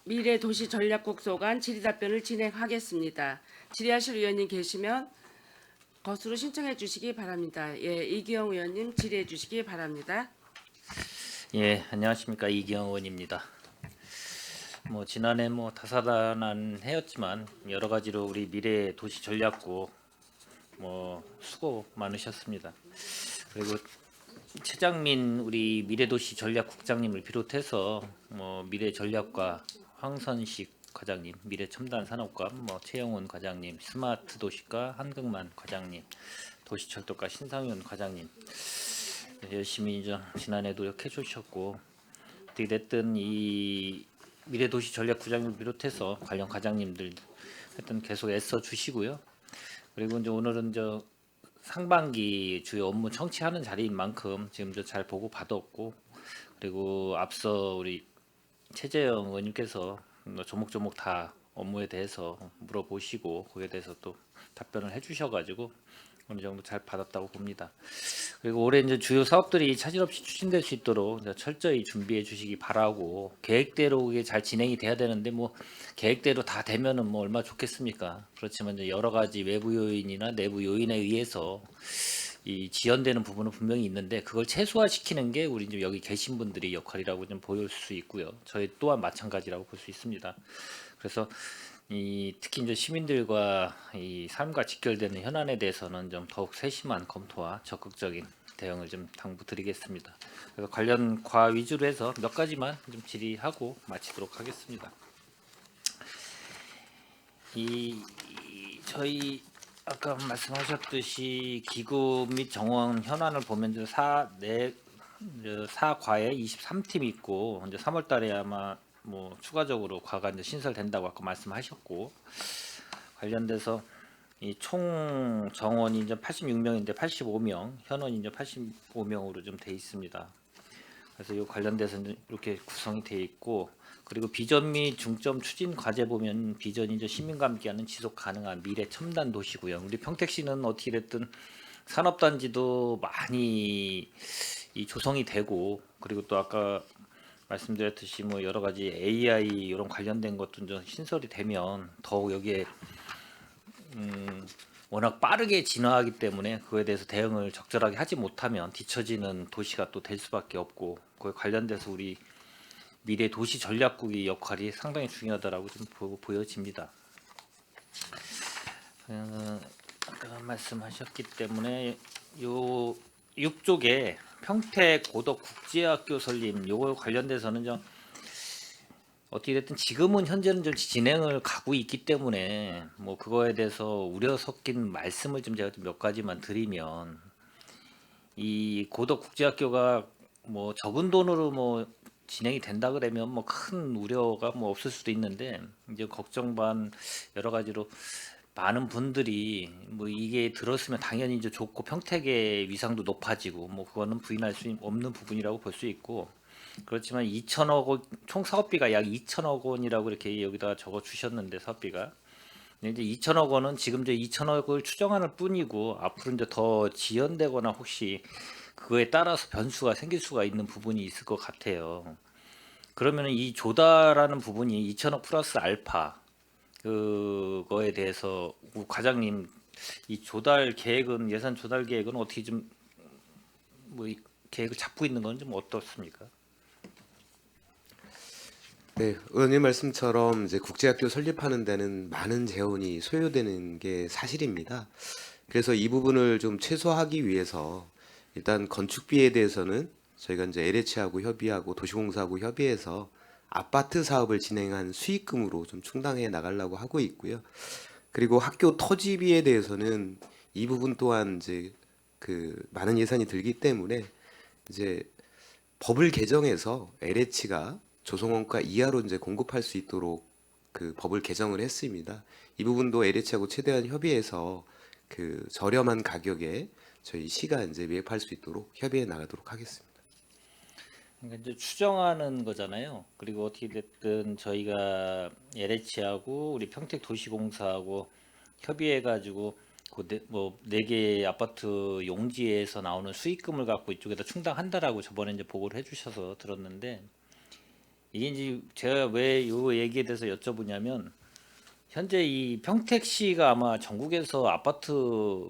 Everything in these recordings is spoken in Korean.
미래도시전략국 소관 질의답변을 진행하겠습니다. 질의하실 의원님 계시면 것으로 신청해 주시기 바랍니다. 예, 이기영 의원님 질의해 주시기 바랍니다. 예, 안녕하십니까. 이기영 의원입니다. 지난해 다사다난 해였지만 여러 가지로 우리 미래 도시 전략국 수고 많으셨습니다. 그리고 최장민 우리 미래도시 전략국장님을 비롯해서 미래 전략과 황선식 과장님, 미래 첨단 산업과 최영훈 과장님, 스마트 도시과 한극만 과장님, 도시철도과 신상윤 과장님 열심히 지난해 노력해 주셨고, 어떻게 됐든 이 미래도시 전략부장님을 비롯해서 관련 과장님들 하여튼 계속 애써 주시고요. 그리고 이제 오늘은 상반기 주요 업무 청취하는 자리인 만큼 지금 잘 보고 받았고, 그리고 앞서 우리 최재형 의원님께서 조목조목 다 업무에 대해서 물어보시고 거기에 대해서 또 답변을 해주셔가지고 어느 정도 잘 받았다고 봅니다. 그리고 올해 이제 주요 사업들이 차질 없이 추진될 수 있도록 이제 철저히 준비해 주시기 바라고, 계획대로 이게 잘 진행이 돼야 되는데 계획대로 다 되면은 얼마 좋겠습니까? 그렇지만 이제 여러 가지 외부 요인이나 내부 요인에 의해서 이 지연되는 부분은 분명히 있는데, 그걸 최소화시키는 게 우리 이제 여기 계신 분들의 역할이라고 좀 보일 수 있고요. 저희 또한 마찬가지라고 볼 수 있습니다. 그래서 특히 이제 시민들과 이 삶과 직결되는 현안에 대해서는 좀 더욱 세심한 검토와 적극적인 대응을 좀 당부드리겠습니다. 그래서 관련 과 위주로 해서 몇 가지만 좀 질의하고 마치도록 하겠습니다. 저희 아까 말씀하셨듯이 기금 및 정원 현안을 보면 사과에 23팀 있고, 이제 3월달에 아마 추가적으로 과가 이제 신설된다고 아까 말씀하셨고, 관련돼서 이 총 정원이 이제 86명인데 85명, 현원이 이제 85명으로 좀 돼 있습니다. 그래서 이 관련돼서 이렇게 구성이 돼 있고, 그리고 비전 및 중점 추진 과제 보면 비전이 이제 시민과 함께하는 지속 가능한 미래 첨단 도시고요. 우리 평택시는 어떻게 됐든 산업단지도 많이 조성이 되고, 그리고 또 아까 말씀드렸듯이 여러 가지 AI 이런 관련된 것도 좀 신설이 되면 더욱 여기에 워낙 빠르게 진화하기 때문에 그거에 대해서 대응을 적절하게 하지 못하면 뒤처지는 도시가 또 될 수밖에 없고, 그에 관련돼서 우리 미래 도시 전략국의 역할이 상당히 중요하다라고 좀 보여집니다. 아까 말씀하셨기 때문에 요 6쪽에 평택 고덕 국제학교 설립 요거 관련돼서는 좀 어떻게 됐든 지금은 현재는 좀 진행을 가고 있기 때문에 그거에 대해서 우려 섞인 말씀을 좀 제가 몇 가지만 드리면, 이 고덕 국제학교가 적은 돈으로 진행이 된다 그러면 큰 우려가 없을 수도 있는데, 이제 걱정 반 여러 가지로 많은 분들이 이게 들었으면 당연히 이제 좋고 평택의 위상도 높아지고 그거는 부인할 수 없는 부분이라고 볼 수 있고, 그렇지만 2천억 원, 총 사업비가 약 2천억 원이라고 이렇게 여기다 적어 주셨는데, 사업비가 근데 이제 2천억 원은 지금 이제 2천억을 추정하는 뿐이고, 앞으로 이제 더 지연되거나 혹시 그거에 따라서 변수가 생길 수가 있는 부분이 있을 것 같아요. 그러면 이 조달하는 부분이 2천억 플러스 알파 그거에 대해서 과장님, 이 조달 계획은, 예산 조달 계획은 어떻게 좀 이 계획을 잡고 있는 건 좀 어떻습니까? 네, 의원님 말씀처럼 이제 국제학교 설립하는 데는 많은 재원이 소요되는 게 사실입니다. 그래서 이 부분을 좀 최소화하기 위해서 일단 건축비에 대해서는 저희가 이제 LH하고 협의하고 도시공사하고 협의해서 아파트 사업을 진행한 수익금으로 좀 충당해 나가려고 하고 있고요. 그리고 학교 토지비에 대해서는 이 부분 또한 이제 그 많은 예산이 들기 때문에 이제 법을 개정해서 LH가 조성원가 이하로 이제 공급할 수 있도록 그 법을 개정을 했습니다. 이 부분도 LH하고 최대한 협의해서 그 저렴한 가격에 저희 시가 이제 매입할 수 있도록 협의해 나가도록 하겠습니다. 그러니까 이제 추정하는 거잖아요. 그리고 어떻게 됐든 저희가 LH하고 우리 평택도시공사하고 협의해가지고 네 개 아파트 용지에서 나오는 수익금을 갖고 이쪽에다 충당한다라고 저번에 이제 보고를 해주셔서 들었는데, 이게 이제 제가 왜 요 얘기에 대해서 여쭤보냐면 현재 이 평택시가 아마 전국에서 아파트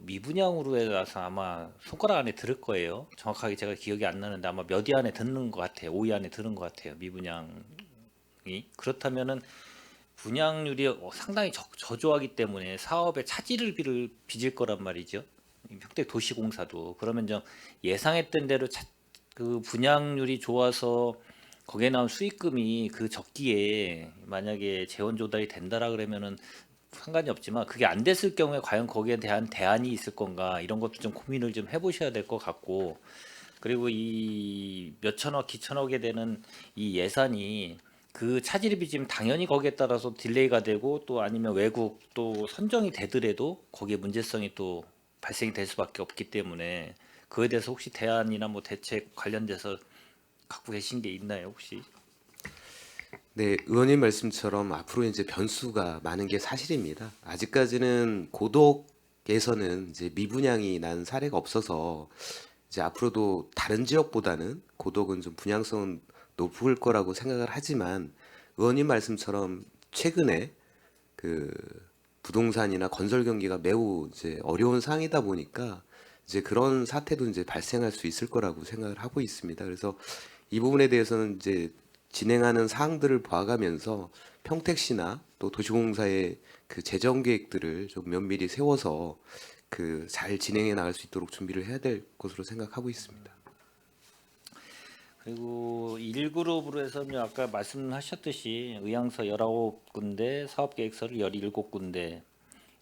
미분양으로 해서 아마 손가락 안에 들을 거예요. 정확하게 제가 기억이 안 나는데 아마 몇 위 안에 드는 것 같아요. 5위 안에 드는 것 같아요. 미분양이. 그렇다면은 분양률이 상당히 저조하기 때문에 사업에 차질을 빚을 거란 말이죠. 이 평택도시공사도 그러면 좀 예상했던 대로 그 분양률이 좋아서 거기에 나온 수익금이 그 적기에 만약에 재원 조달이 된다라 그러면은 상관이 없지만 그게 안 됐을 경우에 과연 거기에 대한 대안이 있을 건가 이런 것도 좀 고민을 좀 해보셔야 될 것 같고 그리고 이 몇천억 기천억에 되는 이 예산이 그 차질이 빚으면 당연히 거기에 따라서 딜레이가 되고 또 아니면 외국 또 선정이 되더라도 거기에 문제성이 또 발생이 될 수밖에 없기 때문에 그에 대해서 혹시 대안이나 뭐 대책 관련돼서 갖고 계신 게 있나요 혹시? 네, 의원님 말씀처럼 앞으로 이제 변수가 많은 게 사실입니다. 아직까지는 고덕에서는 이제 미분양이 난 사례가 없어서 이제 앞으로도 다른 지역보다는 고덕은 좀 분양성은 높을 거라고 생각을 하지만 의원님 말씀처럼 최근에 그 부동산이나 건설 경기가 매우 이제 어려운 상황이다 보니까 이제 그런 사태도 이제 발생할 수 있을 거라고 생각을 하고 있습니다. 그래서 이 부분에 대해서는 이제 진행하는 사항들을 봐가면서 평택시나 또 도시공사의 그 재정 계획들을 좀 면밀히 세워서 그 잘 진행해 나갈 수 있도록 준비를 해야 될 것으로 생각하고 있습니다. 그리고 1그룹으로 해서는 아까 말씀하셨듯이 의향서 19군데, 사업계획서를 17군데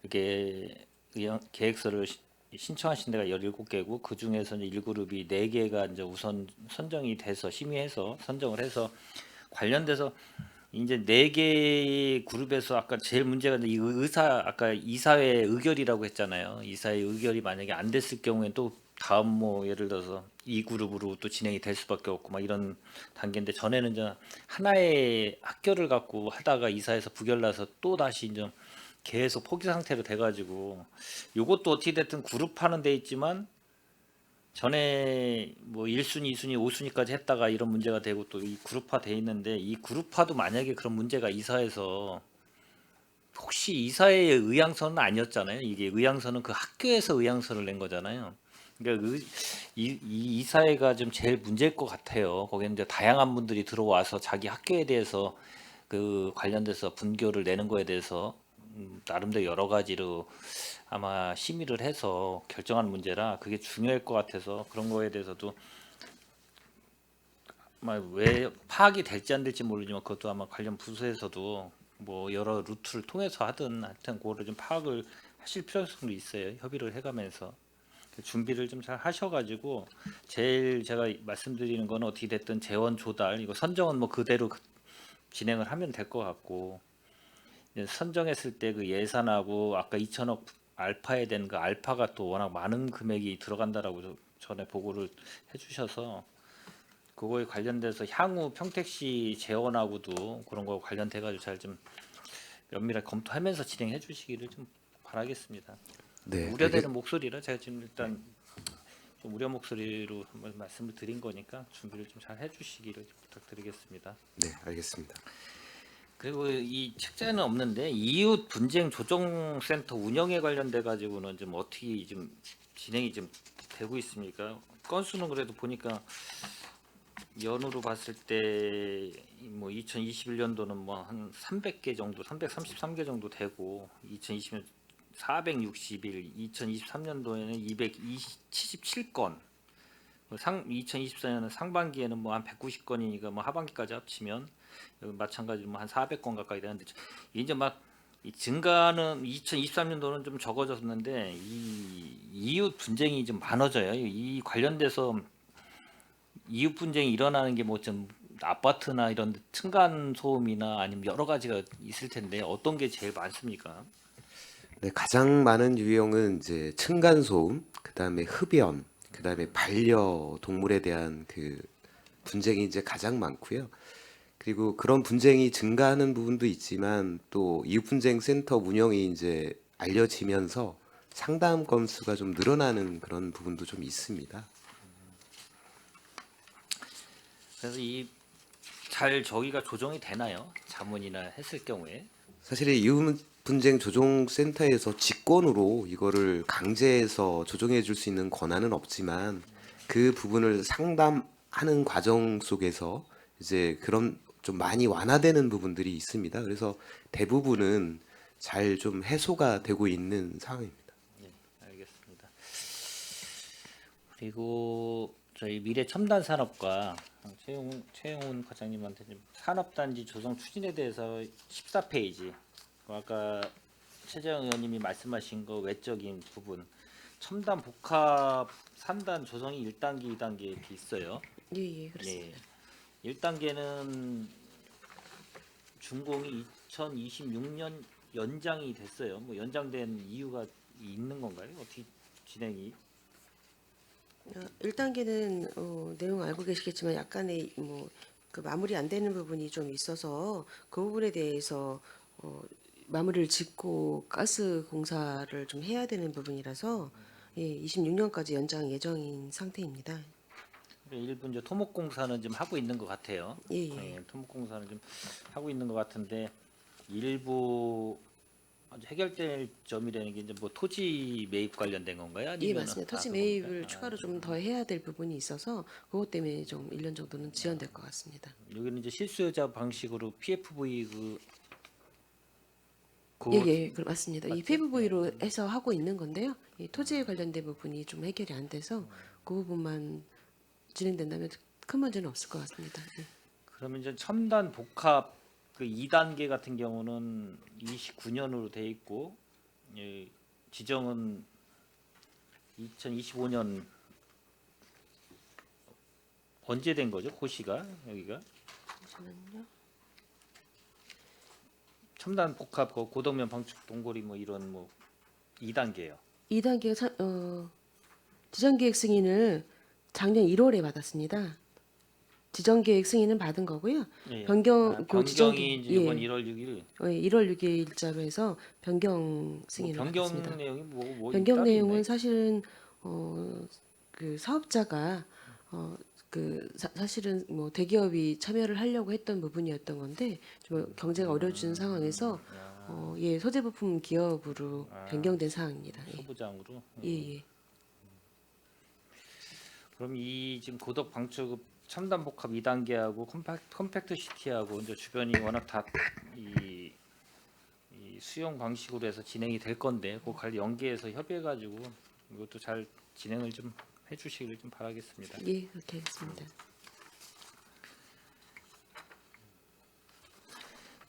이렇게 계획서를 신청하신 데가 17개고 그 중에서 1그룹이 4개가 이제 우선 선정이 돼서 심의해서 선정을 해서 관련돼서 이제 4개 그룹에서 아까 제일 문제가 이 아까 이사회 의결이라고 했잖아요. 이사회 의결이 만약에 안 됐을 경우에 또 다음 뭐 예를 들어서 이 그룹으로 또 진행이 될 수밖에 없고 막 이런 단계인데 전에는 이제 하나의 학교를 갖고 하다가 이사에서 부결나서 또 다시 이제 계속 포기 상태로 돼가지고 요것도 어떻게 됐든 그룹하는 데 있지만 전에 뭐 1순위, 2순위, 5순위까지 했다가 이런 문제가 되고 또 이 그룹화 돼 있는데 이 그룹화도 만약에 그런 문제가 이사에서 혹시 이사의 의향서는 아니었잖아요. 이게 의향서는 그 학교에서 의향서를 낸 거잖아요. 그러니까 이 이사회가 좀 제일 문제일 것 같아요. 거기는 이제 다양한 분들이 들어와서 자기 학교에 대해서 그 관련돼서 분교를 내는 거에 대해서 나름대로 여러 가지로 아마 심의를 해서 결정하는 문제라 그게 중요할 것 같아서 그런 거에 대해서도 아마 왜 파악이 될지 안 될지 모르지만 그것도 아마 관련 부서에서도 뭐 여러 루트를 통해서 하든 하여튼 그거를 좀 파악을 하실 필요성도 있어요. 협의를 해가면서 준비를 좀 잘 하셔가지고 제일 제가 말씀드리는 건 어떻게 됐든 재원 조달 이거 선정은 뭐 그대로 진행을 하면 될 것 같고 이제 선정했을 때 그 예산하고 아까 2천억 알파에 된 그 알파가 또 워낙 많은 금액이 들어간다라고 전에 보고를 해주셔서 그거에 관련돼서 향후 평택시 재원하고도 그런 거 관련돼 가지고 잘 좀 면밀하게 검토하면서 진행해 주시기를 좀 바라겠습니다. 네, 우려되는 목소리라 제가 지금 일단 좀 우려 목소리로 한번 말씀을 드린 거니까 준비를 좀 잘 해주시기를 부탁드리겠습니다. 네, 알겠습니다. 그리고 이 책자에는 없는데 이웃 분쟁 조정 센터 운영에 관련돼 가지고는 좀 어떻게 좀 진행이 좀 되고 있습니까? 건수는 그래도 보니까 연으로 봤을 때 뭐 2021년도는 뭐 한 300개 정도, 333개 정도 되고 2020년 461, 2023년도에는 277건, 2024년은 상반기에는 뭐 한 190건이니까 뭐 하반기까지 합치면 마찬가지로 뭐 한 400건 가까이 되는데 이제 막 이 증가는 2023년도는 좀 적어졌는데 이 이웃 분쟁이 좀 많아져요. 이 관련돼서 이웃 분쟁이 일어나는 게 뭐 좀 아파트나 이런 층간 소음이나 아니면 여러 가지가 있을 텐데 어떤 게 제일 많습니까? 네, 가장 많은 유형은 이제 층간소음, 그다음에 흡연, 그다음에 반려동물에 대한 그 분쟁이 이제 가장 많고요. 그리고 그런 분쟁이 증가하는 부분도 있지만 또 이웃분쟁 센터 운영이 이제 알려지면서 상담 건수가 좀 늘어나는 그런 부분도 좀 있습니다. 그래서 이 잘 저기가 조정이 되나요? 자문이나 했을 경우에. 사실 이웃 분쟁 조정 센터에서 직권으로 이거를 강제해서 조정해 줄 수 있는 권한은 없지만 그 부분을 상담하는 과정 속에서 이제 그런 좀 많이 완화되는 부분들이 있습니다. 그래서 대부분은 잘 좀 해소가 되고 있는 상황입니다. 네, 알겠습니다. 그리고 저희 미래 첨단 산업과 최영훈 과장님한테 좀 산업단지 조성 추진에 대해서 14페이지 아까 최재형 의원님이 말씀하신 거 외적인 부분 첨단 복합 산단 조성이 1단계, 2단계 이렇게 있어요. 예, 그렇습니다. 예. 1단계는 준공이 2026년 연장이 됐어요. 뭐 연장된 이유가 있는 건가요? 어떻게 진행이? 1단계는 내용 알고 계시겠지만 약간의 그 마무리 안 되는 부분이 좀 있어서 그 부분에 대해서 마무리를 짓고 가스 공사를 좀 해야 되는 부분이라서 26년까지 연장 예정인 상태입니다. 일부 이제 토목공사는 좀 하고 있는 것 같아요. 예. 토목공사는 좀 하고 있는 것 같은데 일부 아주 해결될 점이라는 게 이제 뭐 토지 매입 관련된 건가요? 예, 아니면 맞습니다. 토지 매입을 추가로 좀 더 해야 될 부분이 있어서 그것 때문에 좀 1년 정도는 지연될 것 같습니다. 여기는 이제 실수요자 방식으로 PFV 맞습니다. 이 PV로 해서 하고 있는 건데요. 이 토지에 관련된 부분이 좀 해결이 안 돼서 그 부분만 진행된다면 큰 문제는 없을 것 같습니다. 예. 그러면 이제 첨단 복합 그 2단계 같은 경우는 29년으로 돼 있고 지정은 2025년 언제 된 거죠? 고시가 여기가 잠시만요. 첨단 복합 고덕면 방축 동굴이 뭐 이런 뭐 2단계요. 2단계가 지정계획 승인을 작년 1월에 받았습니다. 지정계획 승인은 받은 거고요. 변경 그 지정 변경이 이제 이번 1월 6일 1월 6일자로 해서 변경 승인을 변경 받았습니다. 내용이 뭐 변경 따로 내용은 있나요? 사실은 그 사업자가 사실은 뭐 대기업이 참여를 하려고 했던 부분이었던 건데 좀 경제가 어려워지는 상황에서 소재 부품 기업으로 변경된 사항입니다. 소부장으로. 예. 그럼 이 지금 고덕 방축 첨단 복합 2단계하고 컴팩트 시티하고 이제 주변이 워낙 다이 수용 방식으로 해서 진행이 될 건데 그 관리 연계해서 협의해 가지고 이것도 잘 진행을 좀 해주시길 좀 바라겠습니다. 예, 그렇게 하겠습니다.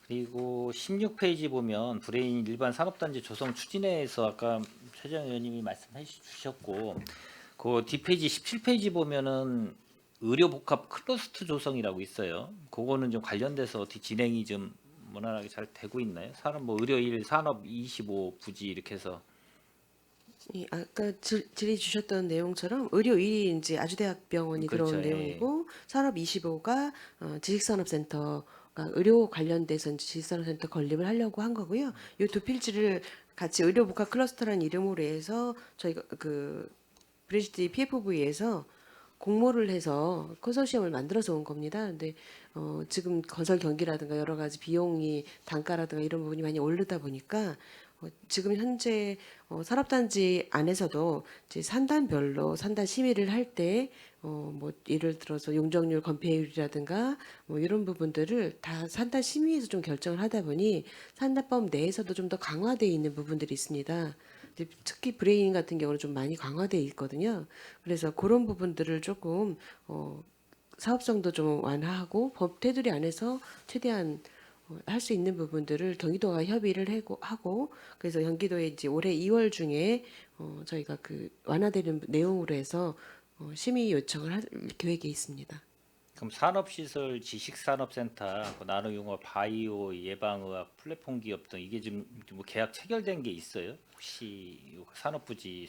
그리고 16페이지 보면 브레인 일반 산업단지 조성 추진회에서 아까 최재형 의원님이 말씀해 주셨고 그 뒷페이지 17페이지 보면은 의료 복합 클러스터 조성이라고 있어요. 그거는 좀 관련돼서 어떻게 진행이 좀 원활하게 잘 되고 있나요? 산업 뭐 의료 1, 산업 25 부지 이렇게 해서 예, 아까 질의 주셨던 내용처럼 의료 1이 이제 아주대학병원이 그렇죠, 들어온 예. 내용이고 산업 25가 지식산업센터가 의료 관련돼서 이제 지식산업센터 건립을 하려고 한 거고요. 이 두 필지를 같이 의료복합 클러스터라는 이름으로 해서 저희가 그 브리지티 PFV에서 공모를 해서 컨소시엄을 만들어서 온 겁니다. 근데 지금 건설 경기라든가 여러 가지 비용이 단가라든가 이런 부분이 많이 오르다 보니까 지금 현재 산업단지 안에서도 이제 산단별로 산단 심의를 할 때 뭐 예를 들어서 용적률 건폐율이라든가 뭐 이런 부분들을 다 산단 심의에서 좀 결정을 하다 보니 산단법 내에서도 좀 더 강화되어 있는 부분들이 있습니다. 특히 브레인 같은 경우는 좀 많이 강화되어 있거든요. 그래서 그런 부분들을 조금 사업성도 좀 완화하고 법 테두리 안에서 최대한 할 수 있는 부분들을 경기도가 협의를 하고 그래서 경기도에 이제 올해 2월 중에 저희가 그 완화되는 내용으로 해서 심의 요청을 할 계획에 있습니다. 그럼 산업시설 지식산업센터, 그 나노용어, 바이오, 예방의학, 플랫폼 기업 등 이게 지금 뭐 계약 체결된 게 있어요? 혹시 산업부지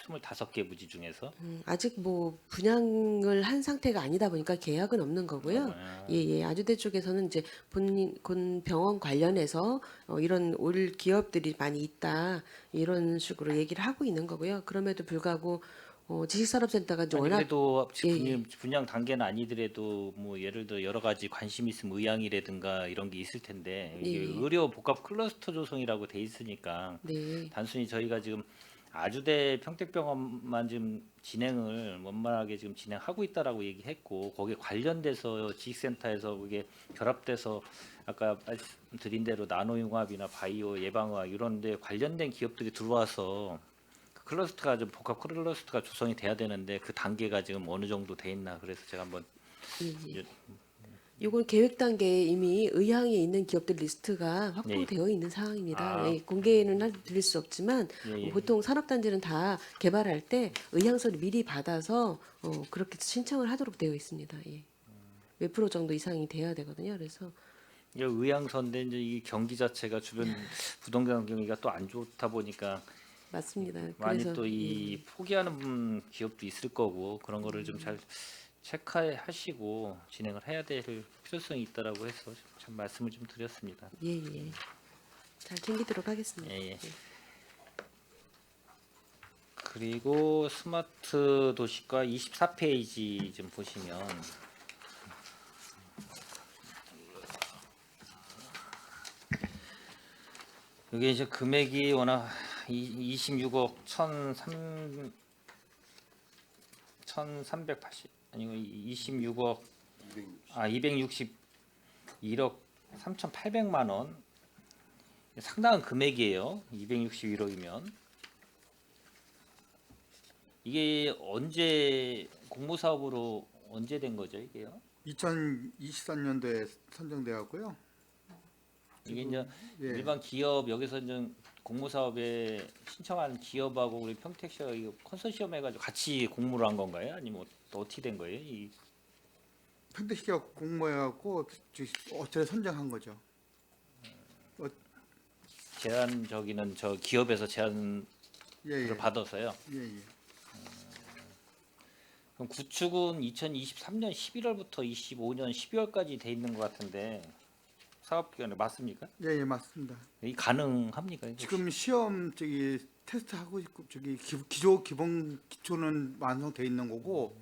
25개 부지 중에서? 아직 뭐 분양을 한 상태가 아니다 보니까 계약은 없는 거고요. 예. 아주대 쪽에서는 이제 본 병원 관련해서 이런 올 기업들이 많이 있다 이런 식으로 얘기를 하고 있는 거고요. 그럼에도 불구하고 지식산업센터가 이제 아니 워낙 그래도 예. 분양 단계는 아니더라도 뭐 예를 들어 여러 가지 관심 있으면 의향이라든가 이런 게 있을 텐데 이게 예. 의료 복합 클러스터 조성이라고 돼 있으니까 네. 단순히 저희가 지금 아주대 평택병원만 지금 진행을 원만하게 지금 진행하고 있다라고 얘기했고 거기에 관련돼서 지식센터에서 그게 결합돼서 아까 말씀드린 대로 나노융합이나 바이오 예방의학 이런 데 관련된 기업들이 들어와서 그 클러스터가 좀 복합 클러스터가 조성이 돼야 되는데 그 단계가 지금 어느 정도 돼 있나 그래서 제가 한번 예. 이건 계획 단계에 이미 의향에 있는 기업들 리스트가 예. 확보되어 있는 상황입니다. 아. 예, 공개는 드릴 수 없지만 예, 예. 보통 산업단지는 다 개발할 때 의향서를 미리 받아서 그렇게 신청을 하도록 되어 있습니다. 예. 몇 프로 정도 이상이 돼야 되거든요. 그래서 이게 의향선데 이제 이 경기 자체가 주변 부동산 경기가 또 안 좋다 보니까 맞습니다. 많이 그래서 또 이 포기하는 기업도 있을 거고 그런 거를 좀 잘 체크하시고 진행을 해야 될 필요성이 있다라고 해서 참 말씀을 좀 드렸습니다. 예, 예. 잘 챙기도록 하겠습니다. 예, 예. 그리고 스마트 도시과 24페이지 좀 보시면 이게 이제 금액이 워낙 26억 1380 아니고 26억 261억 3,800만 원 상당한 금액이에요. 261억이면 이게 언제 공모사업으로 언제 된 거죠 이게요? 2023년도에 선정되었고요. 이게 이제 예. 일반 기업 여기서 이제 공모사업에 신청한 기업하고 우리 평택시가 이거 컨소시엄 해가지고 같이 공모를 한 건가요? 아니면 어떻게 된 거예요? 이 평택시가 공모해갖고 어째 선정한 거죠. 제안 저기는 저 기업에서 제안을 예, 예. 받아서요. 예, 예. 그럼 구축은 2023년 11월부터 25년 12월까지 돼 있는 것 같은데 사업 기간에 맞습니까? 예, 예, 맞습니다. 이 가능합니까? 이거? 지금 시험 테스트 하고 있고 기초는 완성돼 있는 거고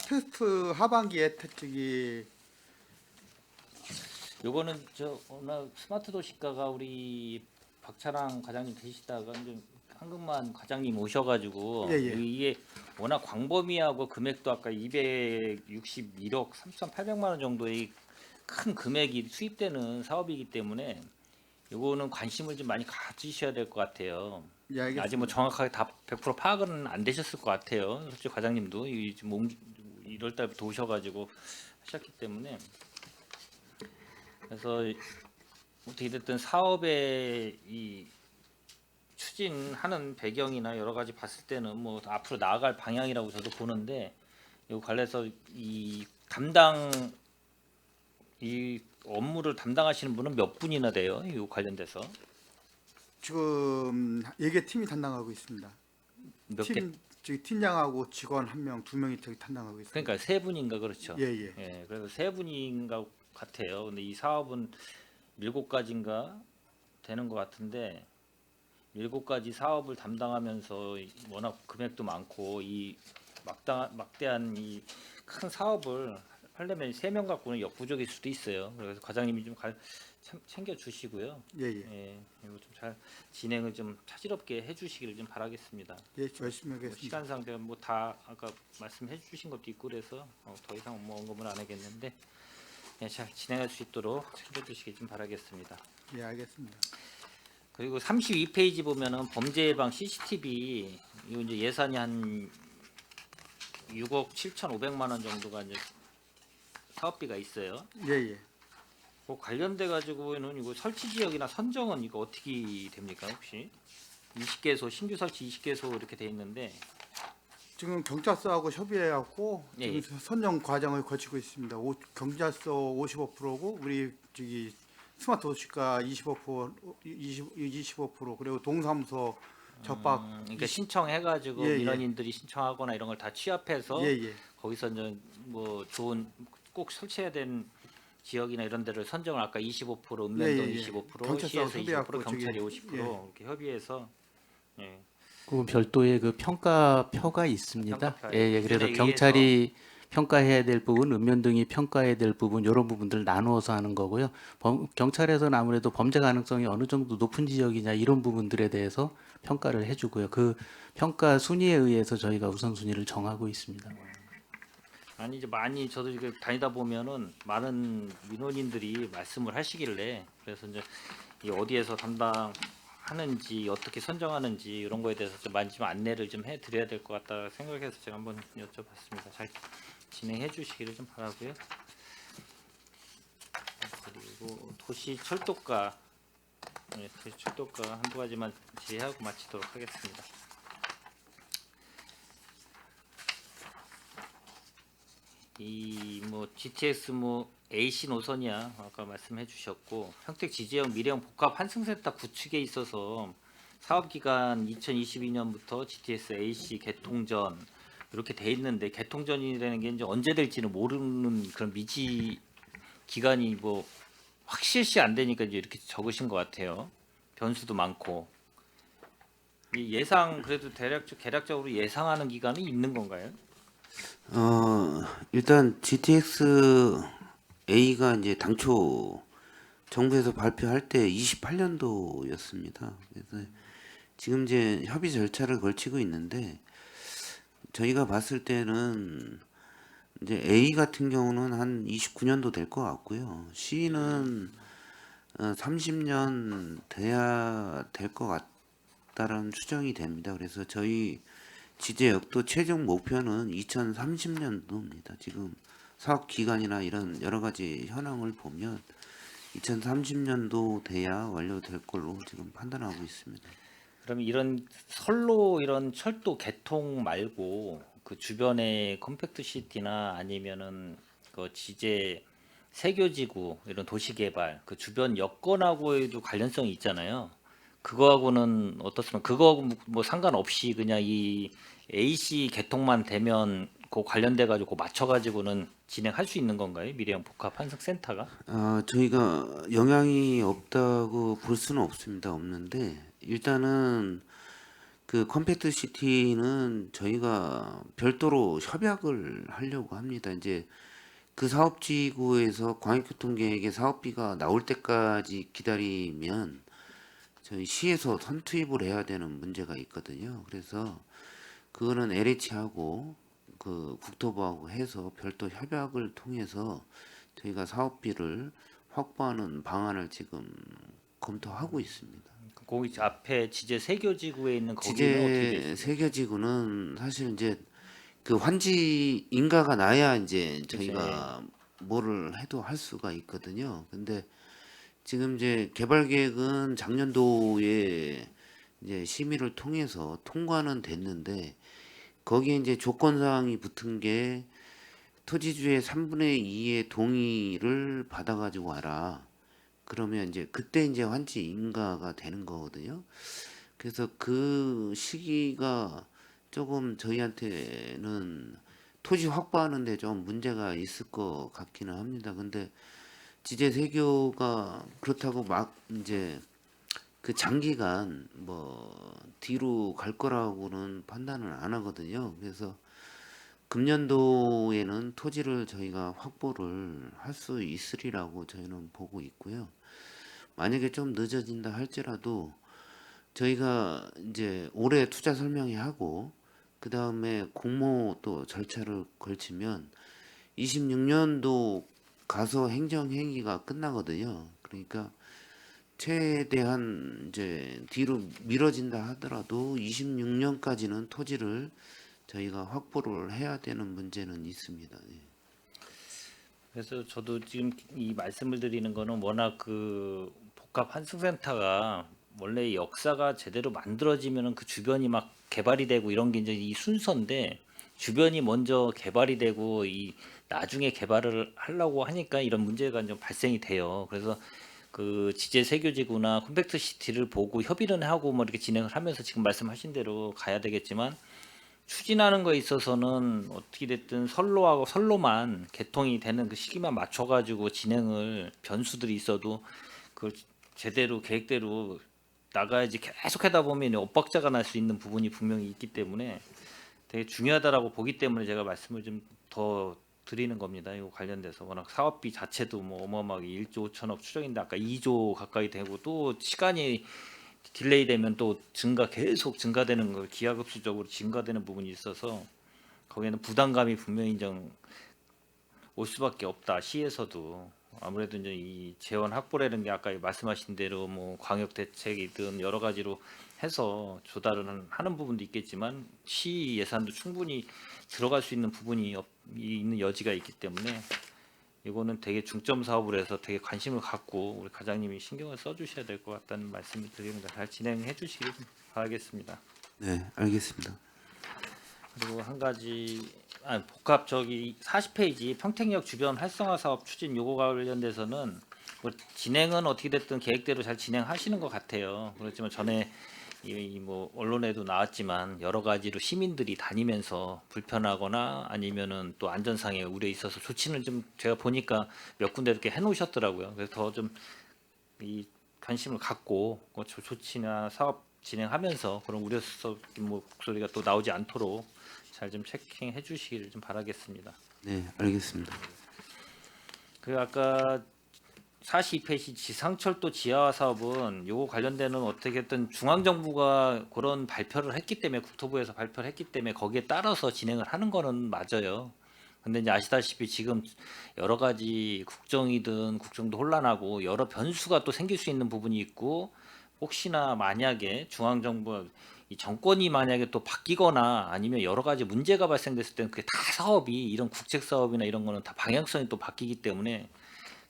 테스트 하반기에 요거는 저 오늘 스마트 도시가가 우리 박찬랑 과장님 계시다가 좀 한국만 과장님 오셔가지고 예, 예. 이게 워낙 광범위하고 금액도 아까 261억 3,800만 원 정도의 큰 금액이 수입되는 사업이기 때문에 요거는 관심을 좀 많이 가지셔야 될 것 같아요. 예, 알겠습니다. 아직 뭐 정확하게 다 100% 파악은 안 되셨을 것 같아요. 솔직히 과장님도 지금 1월 달부터 오셔가지고 하셨기 때문에 그래서 어떻게 됐든 사업의 이 추진하는 배경이나 여러 가지 봤을 때는 뭐 앞으로 나아갈 방향이라고 저도 보는데 이 관련해서 이 업무를 담당하시는 분은 몇 분이나 돼요? 이 관련돼서 지금 예계팀이 담당하고 있습니다. 몇 개? 팀장하고 직원 1명, 2명이 저기 담당하고 있습니다. 그러니까 세 분인가 그렇죠? 예, 예. 예, 그래서 세 분인가 같아요. 근데 이 사업은 7가지인가 되는 것 같은데 7가지 사업을 담당하면서 워낙 금액도 많고 이 막대한 이 큰 사업을 하려면 3명 갖고는 역부족일 수도 있어요. 그래서 과장님이 좀 챙겨 주시고요. 예, 예. 예, 이거 좀 잘 진행을 좀 차질없게 해주시기를 좀 바라겠습니다. 예, 열심히 뭐 하겠습니다. 시간상 제가 뭐 다 아까 말씀해 주신 것도 있고 그래서 더 이상 뭐 언급은 안 하겠는데 예, 잘 진행할 수 있도록 챙겨주시기 좀 바라겠습니다. 예, 알겠습니다. 그리고 32페이지 보면은 범죄 예방 CCTV 이거 이제 예산이 한 6억 7,500만 원 정도가 이제 사업비가 있어요. 예, 예. 그 관련돼 가지고는 이거 설치 지역이나 선정은 이거 어떻게 됩니까 혹시? 20개소 신규 설치 20개소 이렇게 돼 있는데 지금 경찰서하고 협의해갖고 예, 지금 선정 과정을 거치고 있습니다. 경찰서 55%고 우리 스마트 도시가 25% 그리고 동사무소 접박 그러니까 신청해가지고 예, 예. 민원인들이 신청하거나 이런 걸 다 취합해서 예, 예. 거기서 이제 뭐 좋은 꼭 설치해야 되는 지역이나 이런 데를 선정을 아까 25% 읍면동 예, 예. 25% 경찰서하고 시에서 20% 협의하고 경찰이 저기, 50% 이렇게 협의해서 예. 그 별도의 그 평가표가 있습니다. 평가표. 예, 예. 그래서 기준에 경찰이 평가해야 될 부분, 읍면동이 평가해야 될 부분 이런 부분들 나누어서 하는 거고요. 경찰에서는 아무래도 범죄 가능성이 어느 정도 높은 지역이냐 이런 부분들에 대해서 평가를 해주고요. 그 평가 순위에 의해서 저희가 우선순위를 정하고 있습니다. 아니 이제 많이 저도 이렇게 다니다 보면은 많은 민원인들이 말씀을 하시길래 그래서 이제 이 어디에서 담당하는지 어떻게 선정하는지 이런 거에 대해서 좀 많이 좀 안내를 좀 해드려야 될 것 같다 생각해서 제가 한번 여쭤봤습니다. 잘 진행해 주시기를 좀 바라고요. 그리고 도시 철도가 네, 도시 철도가 한두 가지만 질의하고 마치도록 하겠습니다. 이 뭐 GTX 뭐 AC 노선이야 아까 말씀해 주셨고 평택 지제형 미래형 복합 환승센터 구축에 있어서 사업 기간 2022년부터 GTX AC 개통전 이렇게 돼 있는데 개통전이라는 게 이제 언제 될지는 모르는 그런 미지 기간이 뭐 확실시 안 되니까 이제 이렇게 적으신 것 같아요. 변수도 많고 이 예상 그래도 대략적으로 예상하는 기간이 있는 건가요? 일단 GTX A가 이제 당초 정부에서 발표할 때 28년도였습니다. 그래서 지금 이제 협의 절차를 걸치고 있는데 저희가 봤을 때는 이제 A 같은 경우는 한 29년도 될 것 같고요. C는 30년 돼야 될 것 같다라는 추정이 됩니다. 그래서 저희 지제역도 최종 목표는 2030년도입니다. 지금 사업 기간이나 이런 여러 가지 현황을 보면 2030년도 돼야 완료될 걸로 지금 판단하고 있습니다. 그럼 이런 선로 이런 철도 개통 말고 그 주변의 컴팩트 시티나 아니면은 그 지제 세교지구 이런 도시 개발 그 주변 여건하고에도 관련성이 있잖아요. 그거하고는 어떻습니까? 그거하고 뭐 상관없이 그냥 이 AC 개통만 되면 그 관련돼 가지고 맞춰 가지고는 진행할 수 있는 건가요? 미래형 복합 환승센터가? 저희가 영향이 없다고 볼 수는 없습니다. 없는데 일단은 그 컴팩트 시티는 저희가 별도로 협약을 하려고 합니다. 이제 그 사업지구에서 광역교통계획의 사업비가 나올 때까지 기다리면 저희 시에서 선투입을 해야 되는 문제가 있거든요. 그래서 그거는 LH하고 그 국토부하고 해서 별도 협약을 통해서 저희가 사업비를 확보하는 방안을 지금 검토하고 있습니다. 거기 앞에 지제 세교지구에 있는 거기는 어떻게 지제 되죠? 세계지구는 사실 이제 그 환지 인가가 나야 이제 저희가 뭐를 해도 할 수가 있거든요. 근데 지금 이제 개발 계획은 작년도에 이제 심의를 통해서 통과는 됐는데 거기에 이제 조건 사항이 붙은 게 토지주의 3분의 2의 동의를 받아가지고 와라. 그러면 이제 그때 이제 환지 인가가 되는 거거든요. 그래서 그 시기가 조금 저희한테는 토지 확보하는데 좀 문제가 있을 것 같기는 합니다. 근데 지제 세교가 그렇다고 막 이제 그 장기간 뭐 뒤로 갈 거라고는 판단을 안 하거든요. 그래서 금년도에는 토지를 저희가 확보를 할 수 있으리라고 저희는 보고 있고요. 만약에 좀 늦어진다 할지라도 저희가 이제 올해 투자 설명회 하고 그 다음에 공모 또 절차를 걸치면 26년도 가서 행정행위가 끝나거든요. 그러니까 최대한 이제 뒤로 미뤄진다 하더라도 26년까지는 토지를 저희가 확보를 해야 되는 문제는 있습니다. 예. 그래서 저도 지금 이 말씀을 드리는 거는 워낙 그 복합 환승센터가 원래 역사가 제대로 만들어지면은 그 주변이 막 개발이 되고 이런 게 이제 이 순서인데 주변이 먼저 개발이 되고 이 나중에 개발을 하려고 하니까 이런 문제가 좀 발생이 돼요. 그래서 그 지제 세교지구나 컴팩트 시티를 보고 협의를 하고 뭐 이렇게 진행을 하면서 지금 말씀하신 대로 가야 되겠지만 추진하는 거에 있어서는 어떻게 됐든 선로하고 선로만 개통이 되는 그 시기만 맞춰가지고 진행을 변수들이 있어도 그걸 제대로 계획대로 나가야지 계속 하다 보면 엇박자가 날 수 있는 부분이 분명히 있기 때문에 되게 중요하다라고 보기 때문에 제가 말씀을 좀 더 드리는 겁니다. 이거 관련돼서 워낙 사업비 자체도 뭐 어마어마하게 1조 5천억 추정인데 아까 2조 가까이 되고 또 시간이 딜레이 되면 또 계속 증가되는 거 기하급수적으로 증가되는 부분이 있어서 거기에는 부담감이 분명히 인정 올 수밖에 없다. 시에서도 아무래도 이제 이 재원 확보라는 게 아까 말씀하신 대로 뭐 광역 대책이든 여러 가지로 해서 조달을 하는 부분도 있겠지만 시 예산도 충분히 들어갈 수 있는 부분이 있는 여지가 있기 때문에 이거는 되게 중점 사업을 해서 되게 관심을 갖고 우리 과장님이 신경을 써주셔야 될 것 같다는 말씀을 드립니다. 잘 진행해 주시길 좀 바라겠습니다. 네, 알겠습니다. 그리고 한 가지 복합 저기 40페이지 평택역 주변 활성화 사업 추진 요거 관련돼서는 뭐 진행은 어떻게 됐든 계획대로 잘 진행하시는 것 같아요. 그렇지만 전에 뭐 언론에도 나왔지만 여러 가지로 시민들이 다니면서 불편하거나 아니면은 또 안전상의 우려에 있어서 조치는 좀 제가 보니까 몇 군데 이렇게 해놓으셨더라고요. 그래서 더 좀 이 관심을 갖고 조치나 사업 진행하면서 그런 우려스러운 목소리가 또 나오지 않도록 잘 좀 체킹해 주시기를 좀 바라겠습니다. 네, 알겠습니다. 그 아까 42페이지 지상철도 지하화 사업은 요거 관련되는 어떻게든 중앙정부가 그런 발표를 했기 때문에 국토부에서 발표를 했기 때문에 거기에 따라서 진행을 하는 거는 맞아요. 근데 이제 아시다시피 지금 여러 가지 국정이든 국정도 혼란하고 여러 변수가 또 생길 수 있는 부분이 있고 혹시나 만약에 중앙정부 이 정권이 만약에 또 바뀌거나 아니면 여러 가지 문제가 발생됐을 때는 그게 다 사업이 이런 국책 사업이나 이런 거는 다 방향성이 또 바뀌기 때문에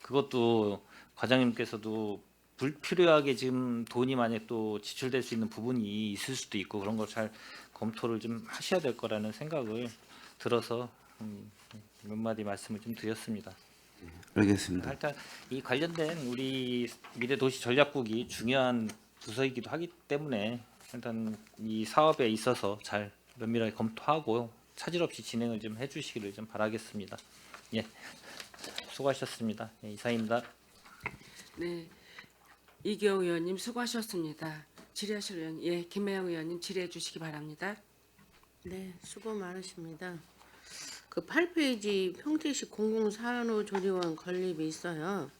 그것도 과장님께서도 불필요하게 지금 돈이 만약 또 지출될 수 있는 부분이 있을 수도 있고 그런 걸 잘 검토를 좀 하셔야 될 거라는 생각을 들어서 몇 마디 말씀을 좀 드렸습니다. 알겠습니다. 일단 이 관련된 우리 미래도시전략국이 중요한 부서이기도 하기 때문에 일단 이 사업에 있어서 잘 면밀하게 검토하고 차질 없이 진행을 좀 해주시기를 좀 바라겠습니다. 예, 수고하셨습니다. 예, 이상입니다. 네, 이기영 의원님 수고하셨습니다. 질의하실 의원, 예, 김혜영 의원님 질의해 주시기 바랍니다. 네, 수고 많으십니다. 그 8페이지 평택시 공공산후조리원 건립이 있어요.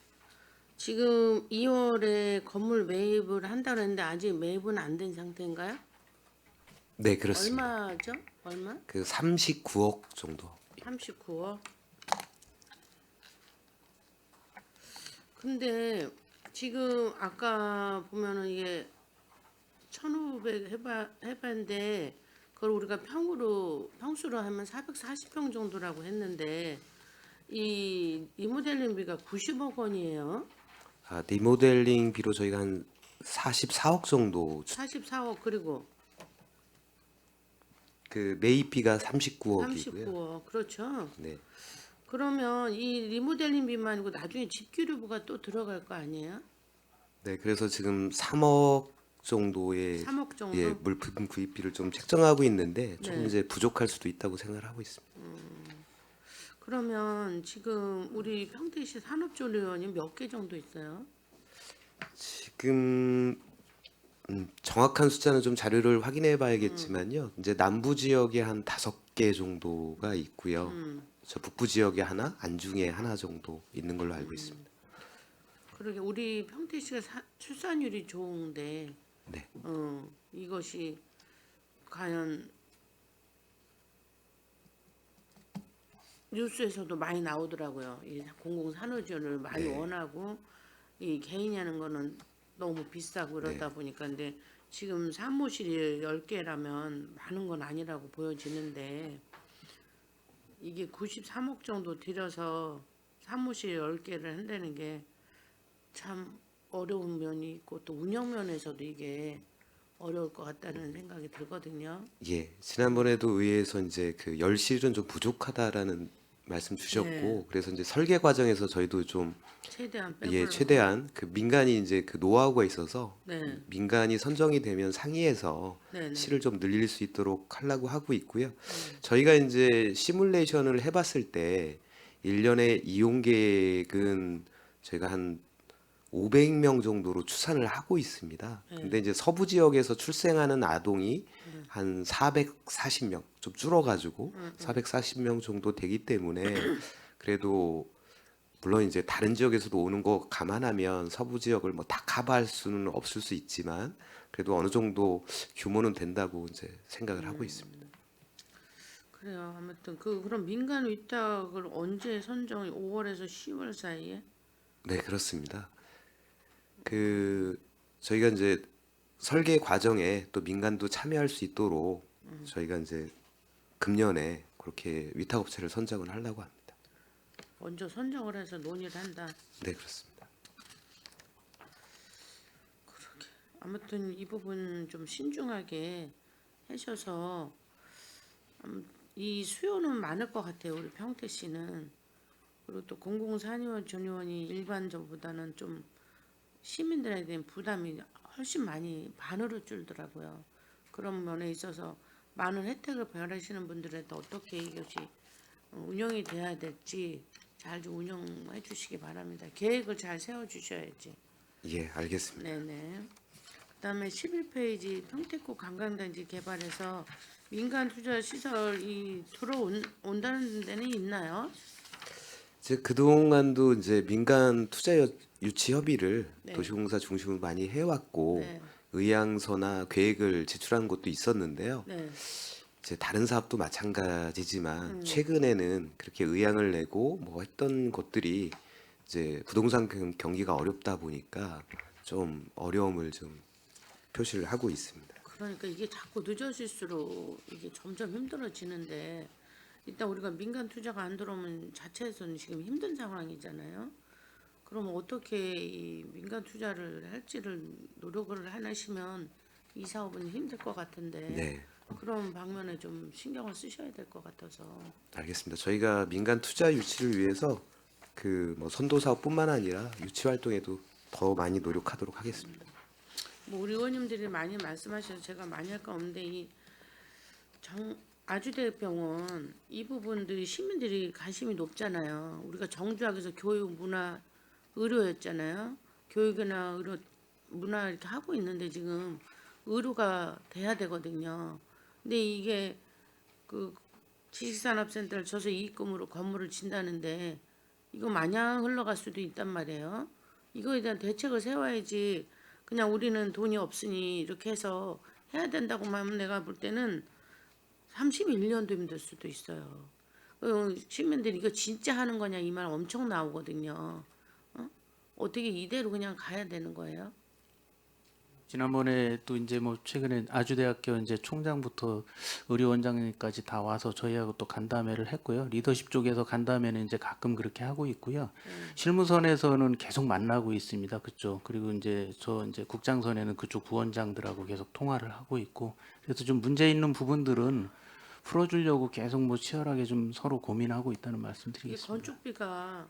지금 2월에 건물 매입을 한다고 했는데 아직 매입은 안 된 상태인가요? 네, 그렇습니다. 얼마죠? 얼마? 그 39억 정도. 39억. 근데 지금 아까 보면은 이게 1,500 해봤는데 그걸 우리가 평수로 하면 440평 정도라고 했는데 이 리모델링비가 90억 원이에요. 리모델링 비로 저희가 한 44억 정도 44억 그리고 그 매입비가 39억이고요. 39억 그렇죠. 네. 그러면 이 리모델링비만 아니고 나중에 집기류부가 또 들어갈 거 아니에요? 네, 그래서 지금 3억 정도의 3억 정도? 예, 물품 구입비를 좀 책정하고 있는데 조금 네. 이제 부족할 수도 있다고 생각을 하고 있습니다. 그러면 지금 우리 평택시 산업조리원이 몇 개 정도 있어요? 지금 정확한 숫자는 좀 자료를 확인해 봐야겠지만요. 이제 남부 지역에 한 5개 정도가 있고요. 저 북부 지역에 하나, 안중에 하나 정도 있는 걸로 알고 있습니다. 그러게 우리 평택시가 출산율이 좋은데 네. 이것이 과연 뉴스에서도 많이 나오더라고요. 이 공공산후조리를 많이 네. 원하고 이 개인이 하는 거는 너무 비싸고 그러다 네. 보니까 근데 지금 사무실이 10개라면 많은 건 아니라고 보여지는데 이게 93억 정도 들여서 사무실 10개를 한다는 게 참 어려운 면이 있고 또 운영 면에서도 이게 어려울 것 같다는 생각이 들거든요. 예, 지난번에도 의회에서 이제 그 열실은 좀 부족하다라는 말씀 주셨고 네. 그래서 이제 설계 과정에서 저희도 좀 최대한 예, 빼보려고. 최대한 그 민간이 이제 그 노하우가 있어서 네. 민간이 선정이 되면 상의해서 네네. 실을 좀 늘릴 수 있도록 하려고 하고 있고요. 저희가 이제 시뮬레이션을 해봤을 때 1년에 이용 계획은 저희가 한 500명 정도로 추산을 하고 있습니다. 근데 이제 서부 지역에서 출생하는 아동이 한 440명 좀 줄어가지고 440명 정도 되기 때문에 그래도 물론 이제 다른 지역에서도 오는 거 감안하면 서부 지역을 뭐 다 커버할 수는 없을 수 있지만 그래도 어느 정도 규모는 된다고 이제 생각을 하고 있습니다. 그래요. 아무튼 그럼 민간 위탁을 언제 선정이 5월에서 10월 사이에? 네, 그렇습니다. 저희가 이제 설계 과정에 또 민간도 참여할 수 있도록 저희가 이제 금년에 그렇게 위탁업체를 선정을 하려고 합니다. 먼저 선정을 해서 논의를 한다. 네, 그렇습니다. 아무튼 이 부분 좀 신중하게 하셔서 이 수요는 많을 것 같아요. 우리 평택시는. 그리고 또 공공산의원 전의원이 일반적보다는 좀 시민들에 대한 부담이 훨씬 많이 반으로 줄더라고요. 그런 면에 있어서 많은 혜택을 바라시는 분들한테 어떻게 이것이 운영이 돼야 될지 잘 좀 운영해 주시기 바랍니다. 계획을 잘 세워 주셔야지. 예, 알겠습니다. 네네. 그다음에 11페이지 평택구 관광단지 개발에서 민간 투자 시설이 들어온다는 데는 있나요? 이제 그동안도 이제 민간 투자 유치 협의를 네. 도시공사 중심으로 많이 해왔고 네. 의향서나 계획을 제출한 곳도 있었는데요. 네. 이제 다른 사업도 마찬가지지만 최근에는 그렇게 의향을 내고 뭐 했던 곳들이 이제 부동산 경기가 어렵다 보니까 좀 어려움을 좀 표시를 하고 있습니다. 그러니까 이게 자꾸 늦어질수록 이게 점점 힘들어지는데 일단 우리가 민간 투자가 안 들어오면 자체에서는 지금 힘든 상황이잖아요. 그럼 어떻게 이 민간 투자를 할지를 노력을 하시면 이 사업은 힘들 것 같은데 네, 그런 방면에 좀 신경을 쓰셔야 될 것 같아서. 알겠습니다. 저희가 민간 투자 유치를 위해서 뭐 선도 사업뿐만 아니라 유치 활동에도 더 많이 노력하도록 하겠습니다. 뭐 우리 의원님들이 많이 말씀하셔서 제가 많이 할 건 없는데 이 아주대병원 이 부분들이 시민들이 관심이 높잖아요. 우리가 정주학에서 교육, 문화, 의료였잖아요. 교육이나 의료, 문화 이렇게 하고 있는데 지금 의료가 돼야 되거든요. 근데 이게 그 지식산업센터를 줘서 이익금으로 건물을 진다는데 이거 마냥 흘러갈 수도 있단 말이에요. 이거에 대한 대책을 세워야지. 그냥 우리는 돈이 없으니 이렇게 해서 해야 된다고만 하면 내가 볼 때는 31년도 힘들 수도 있어요. 시민들이 이거 진짜 하는 거냐 이 말 엄청 나오거든요. 어떻게 이대로 그냥 가야 되는 거예요? 지난번에 또 이제 뭐 최근에 아주대학교 이제 총장부터 의료원장님까지 다 와서 저희하고 또 간담회를 했고요. 리더십 쪽에서 간담회는 이제 가끔 그렇게 하고 있고요. 실무선에서는 계속 만나고 있습니다. 그쪽. 그리고 이제 이제 국장선에는 그쪽 부원장들하고 계속 통화를 하고 있고. 그래서 좀 문제 있는 부분들은 풀어주려고 계속 뭐 치열하게 좀 서로 고민하고 있다는 이게 말씀드리겠습니다. 건축비가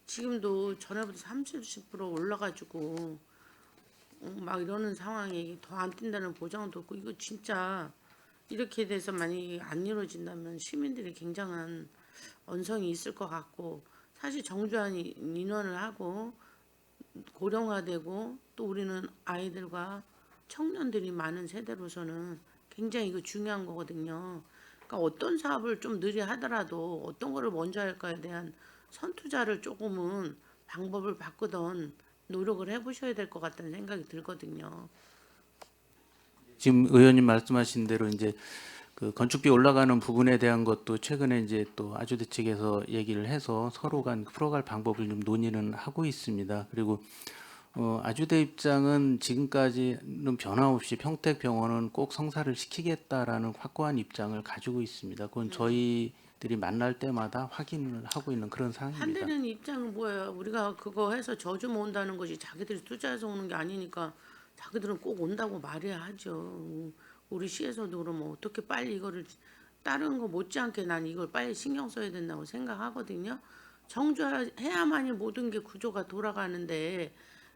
지금도 전에보다 30% 올라가지고 막 이러는 상황이 더 안 뛴다는 보장도 없고 이거 진짜 이렇게 돼서 만약에 안 이루어진다면 시민들이 굉장한 언성이 있을 것 같고 사실 정주한 인원을 하고 고령화되고 또 우리는 아이들과 청년들이 많은 세대로서는 굉장히 이거 중요한 거거든요. 그러니까 어떤 사업을 좀 느리 하더라도 어떤 거를 먼저 할까에 대한 선투자를 조금은 방법을 바꾸던 노력을 해보셔야 될 것 같다는 생각이 들거든요. 지금 의원님 말씀하신 대로 이제 그 건축비 올라가는 부분에 대한 것도 최근에 이제 또 아주대 측에서 얘기를 해서 서로 간 풀어갈 방법을 좀 논의는 하고 있습니다. 그리고 아주대 입장은 지금까지는 변화 없이 평택병원은 꼭 성사를 시키겠다라는 확고한 입장을 가지고 있습니다. 그건 저희들이 만날 때마다 확인을 하고 있는 그런 상황입니다. 한대는 입장은 뭐예요? 우리가 그거 해서 저주 모은다는 것이 자기들이 투자해서 오는 게 아니니까 자기들은 꼭 온다고 말해야 하죠. 우리 시에서도 그러면 어떻게 빨리 이거를 다른 거 못지않게 난 이걸 빨리 신경 써야 된다고 생각하거든요. 정주해야만이 모든 게 구조가 돌아가는데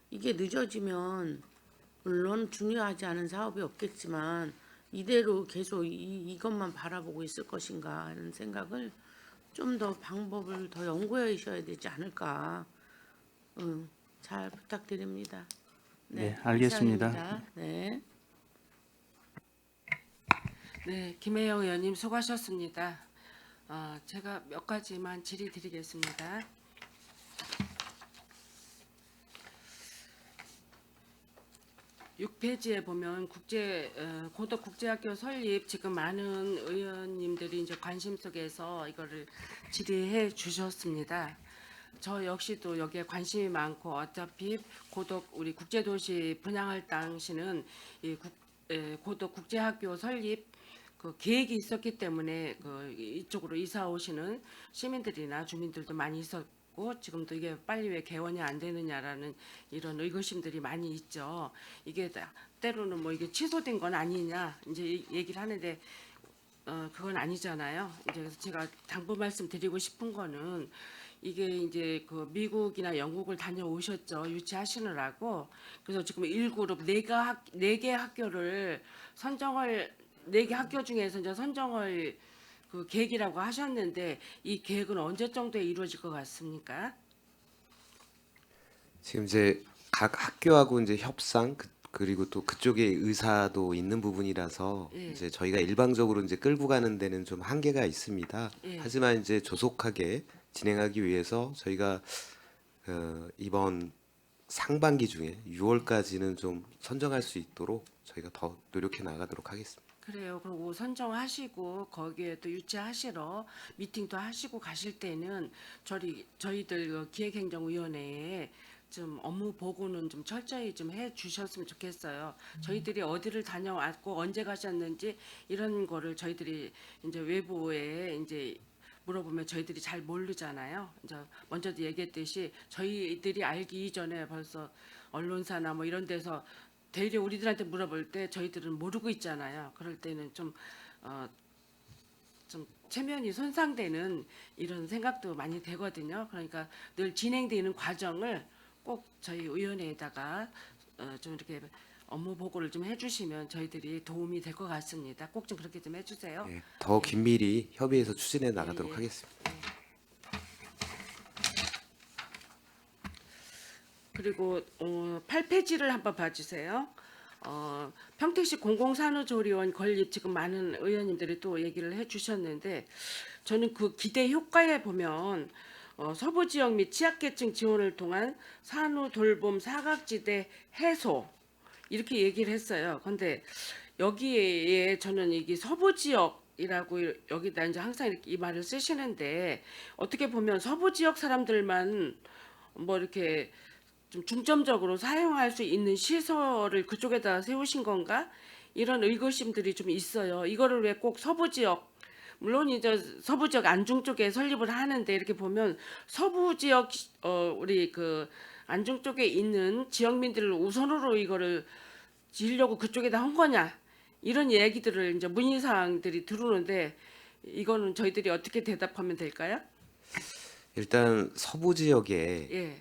이게 늦어지면 물론 중요하지 않은 사업이 없겠지만 이대로 계속 이것만 바라보고 있을 것인가 하는 생각을 좀 더 방법을 더 연구하셔야 되지 않을까. 잘 부탁드립니다. 네, 알겠습니다. 이상입니다. 네. 네, 김혜영 의원님 수고하셨습니다. 제가 몇 가지만 질의드리겠습니다. 육 페이지에 보면 고덕 국제학교 설립 지금 많은 의원님들이 이제 관심 속에서 이거를 질의해 주셨습니다. 저 역시도 여기에 관심이 많고 어차피 고덕 우리 국제도시 분양할 당시는 고덕 국제학교 설립 그 계획이 있었기 때문에 이쪽으로 이사 오시는 시민들이나 주민들도 많이 있었고 지금도 이게 빨리 왜 개원이 안 되느냐라는 이런 의구심들이 많이 있죠. 이게 때로는 뭐 이게 취소된 건 아니냐 이제 얘기를 하는데 그건 아니잖아요. 이제 그래서 제가 당부 말씀드리고 싶은 거는 이게 이제 그 미국이나 영국을 다녀오셨죠. 유치하시느라고. 그래서 지금 1그룹 4개 학교를 선정을 4개 학교 중에서 이제 선정을 그 계획이라고 하셨는데 이 계획은 언제 정도에 이루어질 것 같습니까? 지금 이제 각 학교하고 이제 협상 그리고 또 그쪽에 의사도 있는 부분이라서 예. 이제 저희가 일방적으로 이제 끌고 가는 데는 좀 한계가 있습니다. 예. 하지만 이제 조속하게 진행하기 위해서 저희가 이번 상반기 중에 6월까지는 좀 선정할 수 있도록 저희가 더 노력해 나가도록 하겠습니다. 그래요. 그리고 선정하시고 거기에 또 유치하시러 미팅도 하시고 가실 때는 저희들 그 기획행정위원회에 좀 업무 보고는 좀 철저히 좀 해 주셨으면 좋겠어요. 저희들이 어디를 다녀왔고 언제 가셨는지 이런 거를 저희들이 이제 외부에 이제 물어보면 저희들이 잘 모르잖아요. 이제 먼저도 얘기했듯이 저희들이 알기 이전에 벌써 언론사나 뭐 이런 데서 되려 우리들한테 물어볼 때 저희들은 모르고 있잖아요. 그럴 때는 좀 체면이 손상되는 이런 생각도 많이 되거든요. 그러니까 늘 진행되는 과정을 꼭 저희 의원회에다가 좀 이렇게 업무 보고를 좀 해주시면 저희들이 도움이 될 것 같습니다. 꼭 좀 그렇게 좀 해주세요. 예, 더 긴밀히 협의해서 추진해 나가도록 예. 하겠습니다. 그리고 8페이지를 한번 봐주세요. 평택시 공공산후조리원 건립 지금 많은 의원님들이 또 얘기를 해주셨는데 저는 그 기대 효과에 보면 서부 지역 및 취약계층 지원을 통한 산후 돌봄 사각지대 해소 이렇게 얘기를 했어요. 근데 여기에 저는 이게 서부 지역이라고 여기다 이제 항상 이렇게 이 말을 쓰시는데 어떻게 보면 서부 지역 사람들만 뭐 이렇게 좀 중점적으로 사용할 수 있는 시설을 그쪽에다 세우신 건가? 이런 의구심들이 좀 있어요. 이거를 왜 꼭 서부 지역 물론 이제 서부 지역 안중 쪽에 설립을 하는데 이렇게 보면 서부 지역 우리 그 안중 쪽에 있는 지역민들을 우선으로 이거를 지으려고 그쪽에다 한 거냐? 이런 얘기들을 이제 문의 사항들이 들어오는데 이거는 저희들이 어떻게 대답하면 될까요? 일단 서부 지역에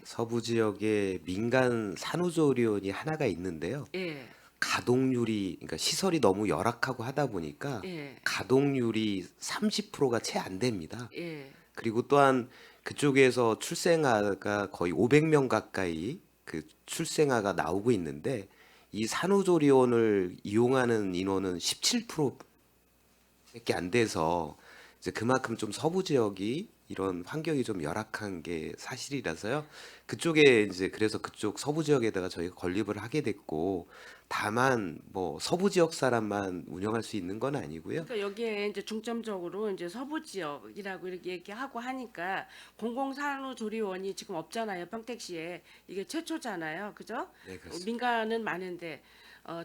예. 민간 산후조리원이 하나가 있는데요. 예. 가동률이 그러니까 시설이 너무 열악하고 하다 보니까 예. 가동률이 30%가 채 안 됩니다. 예. 그리고 또한 그쪽에서 출생아가 거의 500명 가까이 그 출생아가 나오고 있는데 이 산후조리원을 이용하는 인원은 17%밖에 안 돼서 이제 그만큼 좀 서부 지역이 이런 환경이 좀 열악한 게 사실이라서요. 그쪽에 이제 그래서 그쪽 서부 지역에다가 저희가 건립을 하게 됐고 다만 뭐 서부 지역 사람만 운영할 수 있는 건 아니고요. 그러니까 여기에 이제 중점적으로 이제 서부 지역이라고 이렇게 얘기하고 하니까 공공산후조리원이 지금 없잖아요. 평택시에 이게 최초잖아요. 그죠? 네, 그렇습니다. 민간은 많은데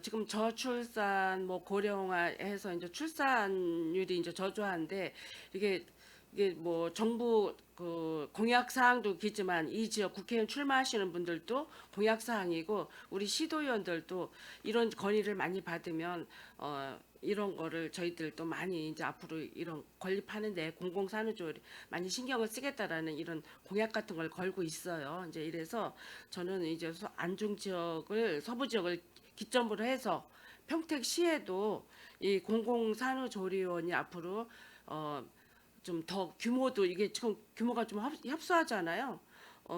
지금 저출산 뭐 고령화해서 이제 출산율이 이제 저조한데 이게 뭐 정부 그 공약 사항도 있지만 이 지역 국회의원 출마하시는 분들도 공약 사항이고 우리 시도의원들도 이런 건의를 많이 받으면 이런 거를 저희들도 많이 이제 앞으로 이런 건립하는데 공공산후조리 많이 신경을 쓰겠다라는 이런 공약 같은 걸 걸고 있어요. 이제 이래서 저는 이제 안중 지역을 서부 지역을 기점으로 해서 평택시에도 이 공공산후조리원이 앞으로 좀 더 규모도 이게 지금 규모가 좀 협소하잖아요.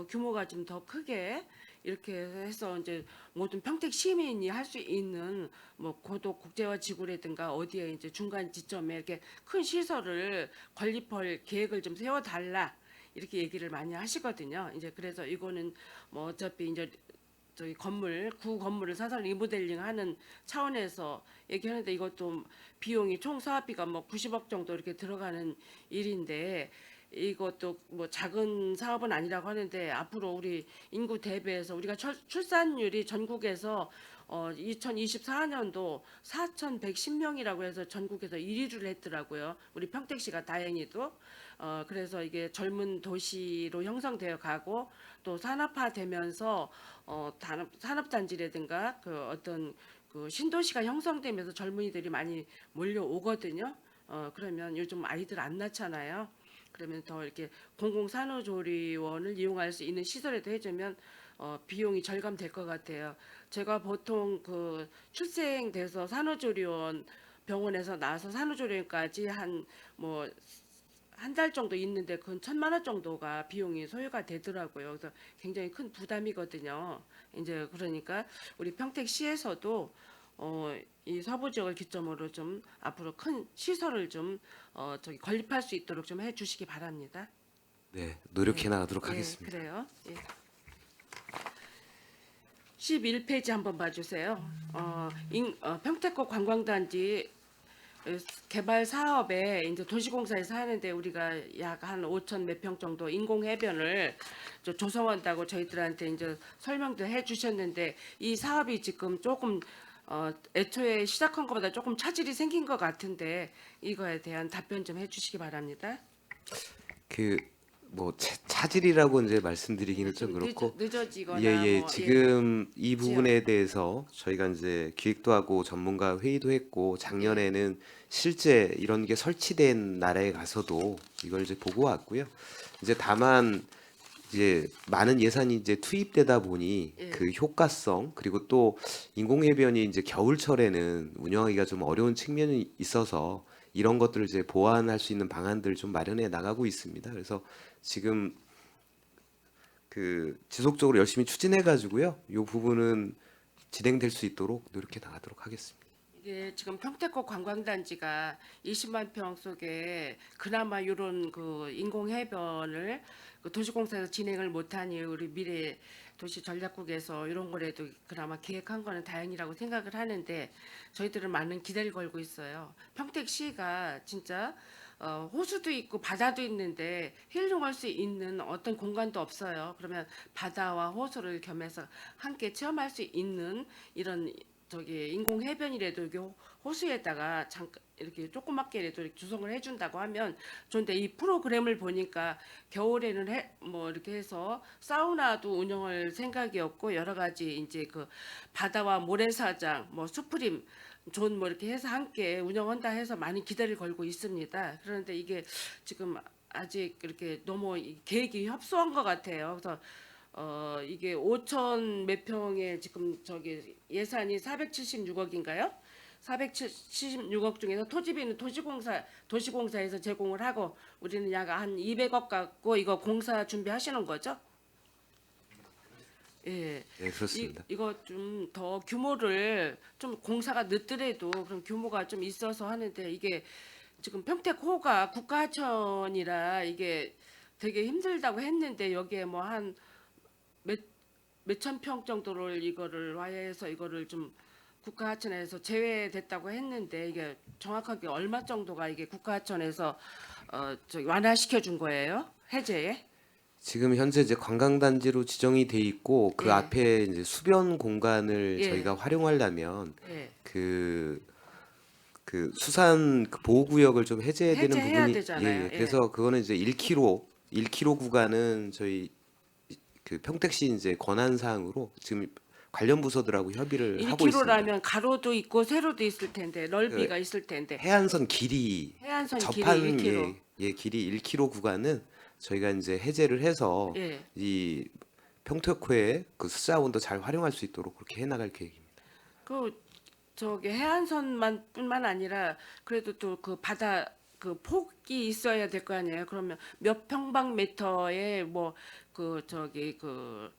규모가 좀 더 크게 이렇게 해서 이제 모든 평택 시민이 할 수 있는 뭐 고도 국제화 지구라든가 어디에 이제 중간 지점에 이렇게 큰 시설을 건립할 계획을 좀 세워달라 이렇게 얘기를 많이 하시거든요. 이제 그래서 이거는 뭐 어차피 이제 저희 건물 구 건물을 사설 리모델링하는 차원에서 얘기하는데 이것도 비용이 총 사업비가 뭐 90억 정도 이렇게 들어가는 일인데 이것도 뭐 작은 사업은 아니라고 하는데 앞으로 우리 인구 대비해서 우리가 출산율이 전국에서 2024년도 4,110명이라고 해서 전국에서 1위를 했더라고요. 우리 평택시가 다행히도 그래서 이게 젊은 도시로 형성되어 가고 또 산업화되면서 산업단지라든가 그 어떤 그 신도시가 형성되면서 젊은이들이 많이 몰려오거든요. 그러면 요즘 아이들 안 낳잖아요. 그러면 더 이렇게 공공산후조리원을 이용할 수 있는 시설에도 해주면 비용이 절감될 것 같아요. 제가 보통 그 출생돼서 산후조리원 병원에서 나와서 산후조리원까지 한 달 정도 있는데 그건 1,000만 원 정도가 비용이 소요가 되더라고요. 그래서 굉장히 큰 부담이거든요. 이제 그러니까 우리 평택시에서도 이 서부 지역을 기점으로 좀 앞으로 큰 시설을 좀 건립할 수 있도록 좀 해주시기 바랍니다. 네, 노력해 나가도록 예, 하겠습니다. 그래요. 예. 11페이지 한번 봐주세요. 평택고 관광단지 개발 사업에 이제 도시공사에서 하는데 우리가 약 한 5천 몇 평 정도 인공 해변을 조성한다고 저희들한테 이제 설명도 해주셨는데 이 사업이 지금 조금 애초에 시작한 것보다 조금 차질이 생긴 것 같은데 이거에 대한 답변 좀 해주시기 바랍니다. 그 뭐 차질이라고 이제 말씀드리기는 좀 그렇고 늦어지거나 예, 뭐, 지금 이 부분에 대해서 저희가 이제 기획도 하고 전문가 회의도 했고 작년에는 실제 이런 게 설치된 나라에 가서도 이걸 이제 보고 왔고요. 이제 다만 이제 많은 예산이 이제 투입되다 보니 예. 그 효과성 그리고 또 인공해변이 이제 겨울철에는 운영하기가 좀 어려운 측면이 있어서 이런 것들을 이제 보완할 수 있는 방안들을 좀 마련해 나가고 있습니다. 그래서 지금 그 지속적으로 열심히 추진해 가지고요. 이 부분은 진행될 수 있도록 노력해 나가도록 하겠습니다. 이게 지금 평택고 관광단지가 20만 평 속에 그나마 이런 그 인공해변을 그 도시공사에서 진행을 못하니 우리 미래 도시 전략국에서 이런 거라도 그나마 계획한 거는 다행이라고 생각을 하는데 저희들은 많은 기대를 걸고 있어요. 평택시가 진짜 호수도 있고 바다도 있는데 힐링할 수 있는 어떤 공간도 없어요. 그러면 바다와 호수를 겸해서 함께 체험할 수 있는 이런 인공 해변이라도 여기 호수에다가 잠깐 이렇게 조그맣게라도 이렇게 조성을 해준다고 하면 좋은데 이 프로그램을 보니까 겨울에는 뭐 이렇게 해서 사우나도 운영할 생각이었고 여러 가지 이제 그 바다와 모래사장 뭐 수프림 존 뭐 이렇게 해서 함께 운영한다 해서 많이 기대를 걸고 있습니다. 그런데 이게 지금 아직 이렇게 너무 계획이 협소한 것 같아요. 그래서 이게 5천 몇 평에 지금 예산이 476억인가요? 476억 중에서 토지비는 도시공사에서 제공을 하고 우리는 약 한 200억 갖고 이거 공사 준비하시는 거죠? 예. 네, 그렇습니다. 이거 좀 더 규모를 좀 공사가 늦더라도 그런 규모가 좀 있어서 하는데 이게 지금 평택호가 국가하천이라 이게 되게 힘들다고 했는데 여기에 뭐 한 몇천 평 정도를 이거를 와해해서 이거를 좀 국가하천에서 제외됐다고 했는데 이게 정확하게 얼마 정도가 이게 국가하천에서 완화시켜 준 거예요? 해제에? 지금 현재 이제 관광단지로 지정이 돼 있고 그 예. 앞에 이제 수변 공간을 예. 저희가 활용하려면 예. 그 수산 그 보호구역을 좀 해제해야 되는 해제해야 부분이 되잖아요. 예. 그래서 그거는 이제 1km 구간은 저희 그 평택시 이제 권한 사항으로 지금 관련 부서들하고 협의를 하고 있습니다. 1km라면 가로도 있고 세로도 있을 텐데 넓이가 있을 텐데 해안선 길이 해안선 접한 길이 1km. 길이 1km 구간은 저희가 이제 해제를 해서 예. 이 평택호의 그 수자원도 잘 활용할 수 있도록 그렇게 해나갈 계획입니다. 해안선만뿐만 아니라 그래도 또 그 바다 그 폭이 있어야 될 거 아니에요. 그러면 몇 평방미터에 뭐 그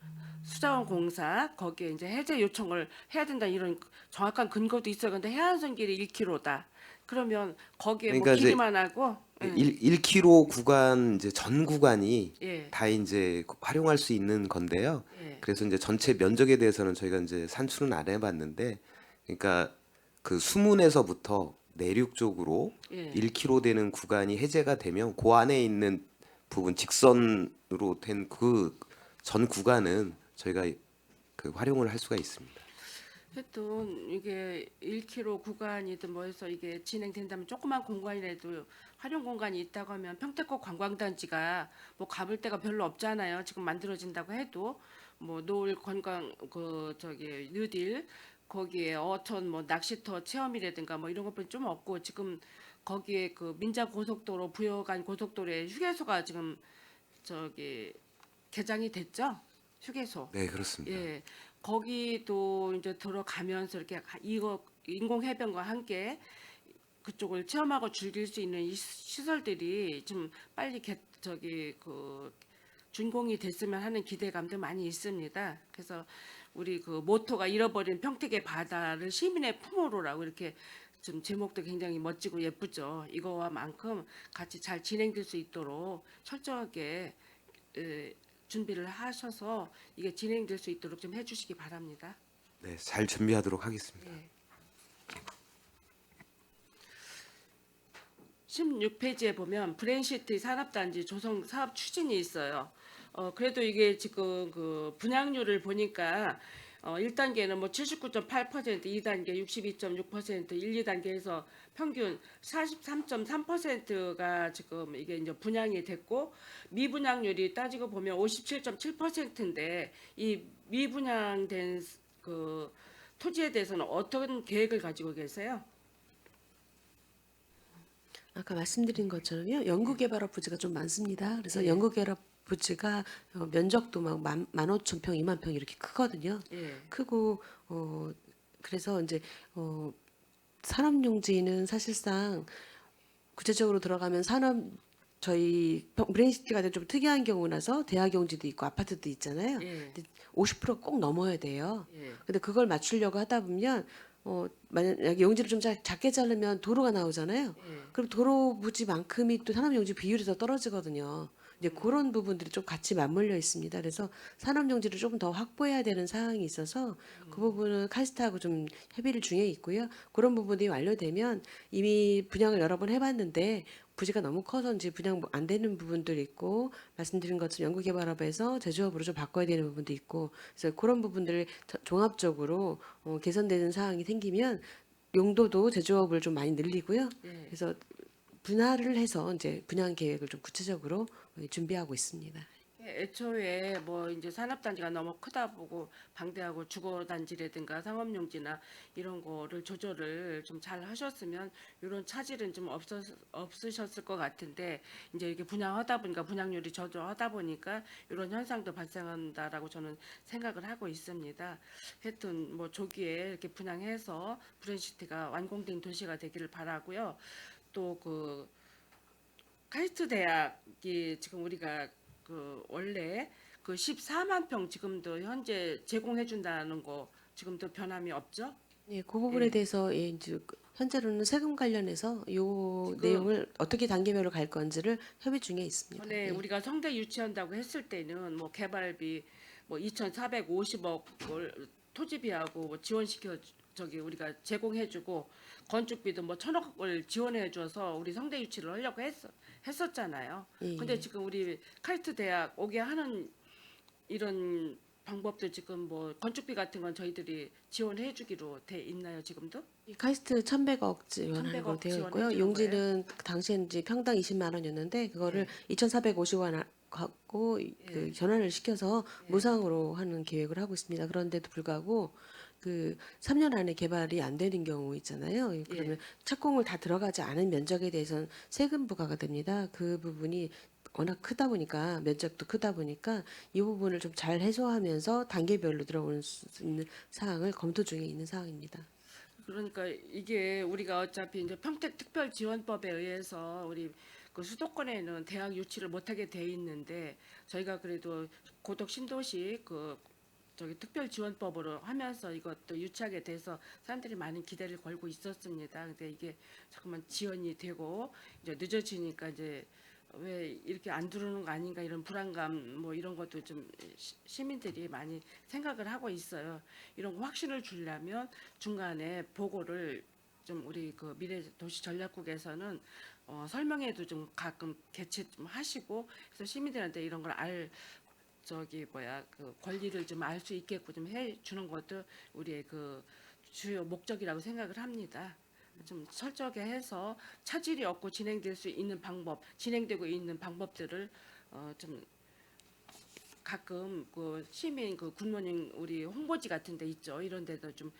수자원 공사 거기에 이제 해제 요청을 해야 된다 이런 정확한 근거도 있어요. 근데 해안선 길이 1km다. 그러면 거기에 뭐 그러니까 이제 길이만 하고 1km 구간 이제 전 구간이 예. 다 이제 활용할 수 있는 건데요. 예. 그래서 이제 전체 면적에 대해서는 저희가 이제 산출은 안 해봤는데, 그러니까 그 수문에서부터 내륙 쪽으로 예. 1km 되는 구간이 해제가 되면 그 안에 있는 부분 직선으로 된 그 전 구간은 저희가 그 활용을 할 수가 있습니다. 하여튼 이게 1km 구간이든 뭐 해서 이게 진행된다면 조그만 공간이라도 활용 공간이 있다고 하면 평택고 관광단지가 뭐 가볼 데가 별로 없잖아요. 지금 만들어진다고 해도 뭐 노을 관광 뉴딜 거기에 어촌 뭐 낚시터 체험이라든가 뭐 이런 것뿐이 좀 없고 지금 거기에 그 민자 고속도로 부여간 고속도로에 휴게소가 지금 개장이 됐죠. 휴게소. 네, 그렇습니다. 예, 거기도 이제 들어가면서 이렇게 이거 인공 해변과 함께 그쪽을 체험하고 즐길 수 있는 이 시설들이 좀 빨리 준공이 됐으면 하는 기대감도 많이 있습니다. 그래서 우리 그 모토가 잃어버린 평택의 바다를 시민의 품으로라고 이렇게 좀 제목도 굉장히 멋지고 예쁘죠. 이거와만큼 같이 잘 진행될 수 있도록 철저하게 준비를 하셔서 이게 진행될 수 있도록 좀 해주시기 바랍니다. 네, 잘 준비하도록 하겠습니다. 예. 16페이지에 보면 브랜시티 산업단지 조성 사업 추진이 있어요. 그래도 이게 지금 그 분양률을 보니까 1단계는 뭐 79.8%, 2단계 62.6%, 1, 2단계에서 평균 43.3%가 지금 이게 이제 분양이 됐고 미분양률이 따지고 보면 57.7%인데 이 미분양된 그 토지에 대해서는 어떤 계획을 가지고 계세요? 아까 말씀드린 것처럼요. 연구개발업 부지가 좀 많습니다. 그래서 예. 연구개발업 부지가 면적도 막 15,000평, 2만 평 이렇게 크거든요. 예. 크고 그래서 이제 산업용지는 사실상 구체적으로 들어가면 저희 브레인시티가 좀 특이한 경우라서 대학용지도 있고 아파트도 있잖아요. 예. 근데 50%가 꼭 넘어야 돼요. 예. 근데 그걸 맞추려고 하다 보면 만약에 용지를 좀 작게 자르면 도로가 나오잖아요. 예. 그럼 도로 부지만큼이 또 산업용지 비율이 더 떨어지거든요. 이제 그런 부분들이 좀 같이 맞물려 있습니다. 그래서 산업용지를 조금 더 확보해야 되는 사항이 있어서 그 부분은 카스트하고 좀 협의를 중에 있고요. 그런 부분이 완료되면 이미 분양을 여러 번 해봤는데 부지가 너무 커서인지 분양 안 되는 부분도 있고 말씀드린 것처럼 연구개발업에서 제조업으로 좀 바꿔야 되는 부분도 있고 그래서 그런 부분들을 종합적으로 개선되는 사항이 생기면 용도도 제조업을 좀 많이 늘리고요. 예. 그래서 분할을 해서 이제 분양 계획을 좀 구체적으로 준비하고 있습니다. 애초에 뭐 이제 산업단지가 너무 크다 보고 방대하고 주거단지라든가 상업용지나 이런 거를 조절을 좀 잘 하셨으면 이런 차질은 좀 없으셨을 것 같은데 이제 이렇게 분양하다 보니까 분양률이 저조하다 보니까 이런 현상도 발생한다라고 저는 생각을 하고 있습니다. 하여튼 뭐 조기에 이렇게 분양해서 브랜시티가 완공된 도시가 되기를 바라고요. 또 그 카이스트 대학이 지금 우리가 그 원래 그 14만 평 지금도 현재 제공해 준다는 거 지금도 변함이 없죠? 예, 그 부분에 예. 대해서 이제 현재로는 세금 관련해서 요 지금- 내용을 어떻게 단계별로 갈 건지를 협의 중에 있습니다. 전에 예. 우리가 성대 유치한다고 했을 때는 뭐 개발비 뭐 2,450억을 토지비하고 뭐 지원시켜 우리가 제공해주고 건축비도 뭐 1,000억을 지원해줘서 우리 성대 유치를 하려고 했었잖아요. 예. 근데 지금 우리 카이스트 대학 오게 하는 이런 방법도 지금 뭐 건축비 같은 건 저희들이 지원해주기로 돼 있나요 지금도? 이 카이스트 1,100억 지원하는 1,100억 걸로 되어 있고요. 지원해주는 용지는 그 당시엔 이제 평당 20만 원이었는데 그거를 2,450원 갖고 그 전환을 시켜서 무상으로 하는 계획을 하고 있습니다. 그런데도 불구하고 그 3년 안에 개발이 안 되는 경우 있잖아요. 그러면 착공을 다 들어가지 않은 면적에 대해서는 세금 부과가 됩니다. 그 부분이 워낙 크다 보니까 면적도 크다 보니까 이 부분을 좀 잘 해소하면서 단계별로 들어올 수 있는 사항을 검토 중에 있는 사항입니다. 그러니까 이게 우리가 어차피 이제 평택특별지원법에 의해서 우리 그 수도권에는 대학 유치를 못하게 돼 있는데 저희가 그래도 고덕 신도시 그 저기 특별 지원법으로 하면서 이것도 유치하게 돼서 사람들이 많은 기대를 걸고 있었습니다. 근데 이게 자꾸만 지연이 되고 이제 늦어지니까 이제 왜 이렇게 안 들어오는 거 아닌가 이런 불안감 뭐 이런 것도 좀 시민들이 많이 생각을 하고 있어요. 이런 거 확신을 주려면 중간에 보고를 좀 우리 그 미래도시전략국에서는 설명회도 좀 가끔 개최 좀 하시고 그래서 시민들한테 이런 걸 그 권리를 좀 알 수 있게끔 좀 해주는 것도 우리의 그 주요 목적이라고 생각을 합니다. 좀 철저하게 해서 차질이 없고 진행될 수 있는 방법, 진행되고 있는 방법들을 좀 가끔 그 시민 그 굿모닝 우리 홍보지 같은 데 있죠. 이런 데도 좀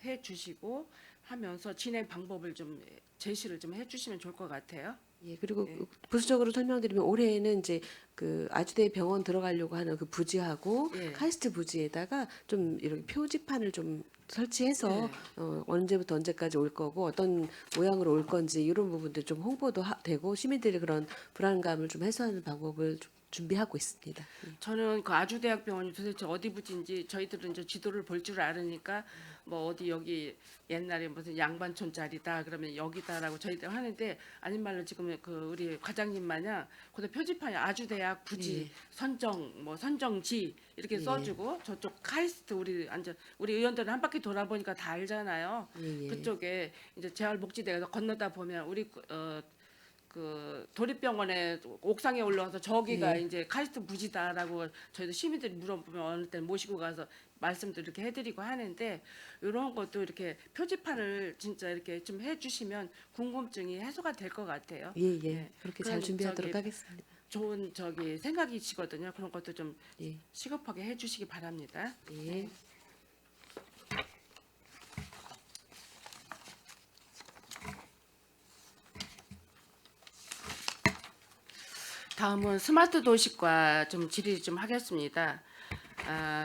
해주시고 하면서 진행 방법을 좀 제시를 좀 해주시면 좋을 것 같아요. 예, 그리고 네. 부수적으로 설명드리면 올해는 이제 그 아주대 병원 들어가려고 하는 그 부지하고 예. 카이스트 부지에다가 좀 이렇게 표지판을 좀 설치해서 예. 언제부터 언제까지 올 거고 어떤 모양으로 올 건지 이런 부분들 좀 홍보도 되고 시민들이 그런 불안감을 좀 해소하는 방법을 좀 준비하고 있습니다. 저는 그 아주대학병원이 도대체 어디 부지인지 저희들은 이제 지도를 볼 줄 알으니까 뭐 어디 여기 옛날에 무슨 양반촌짜리다 그러면 여기다라고 저희들 하는데 아닌 말로 지금 그 우리 과장님 마냥 그다 표지판에 아주대학 부지 선정 뭐 선정지 이렇게 예. 써주고 저쪽 카이스트 우리 의원들은 한 바퀴 돌아보니까 다 알잖아요. 예, 예. 그쪽에 이제 재활복지대에서 건너다 보면 우리 그 도립병원에 옥상에 올라와서 저기가 예. 이제 카이스트 부지다라고 저희도 시민들이 물어보면 어느 때 모시고 가서 말씀도 이렇게 해드리고 하는데 이런 것도 이렇게 표지판을 진짜 이렇게 좀 해주시면 궁금증이 해소가 될 것 같아요. 예, 예. 예. 그렇게 그런 잘 준비하도록 저기 하겠습니다. 좋은 생각이시거든요. 그런 것도 좀 예. 시급하게 해주시기 바랍니다. 예. 다음은 스마트 도시과 좀 질의 좀 하겠습니다.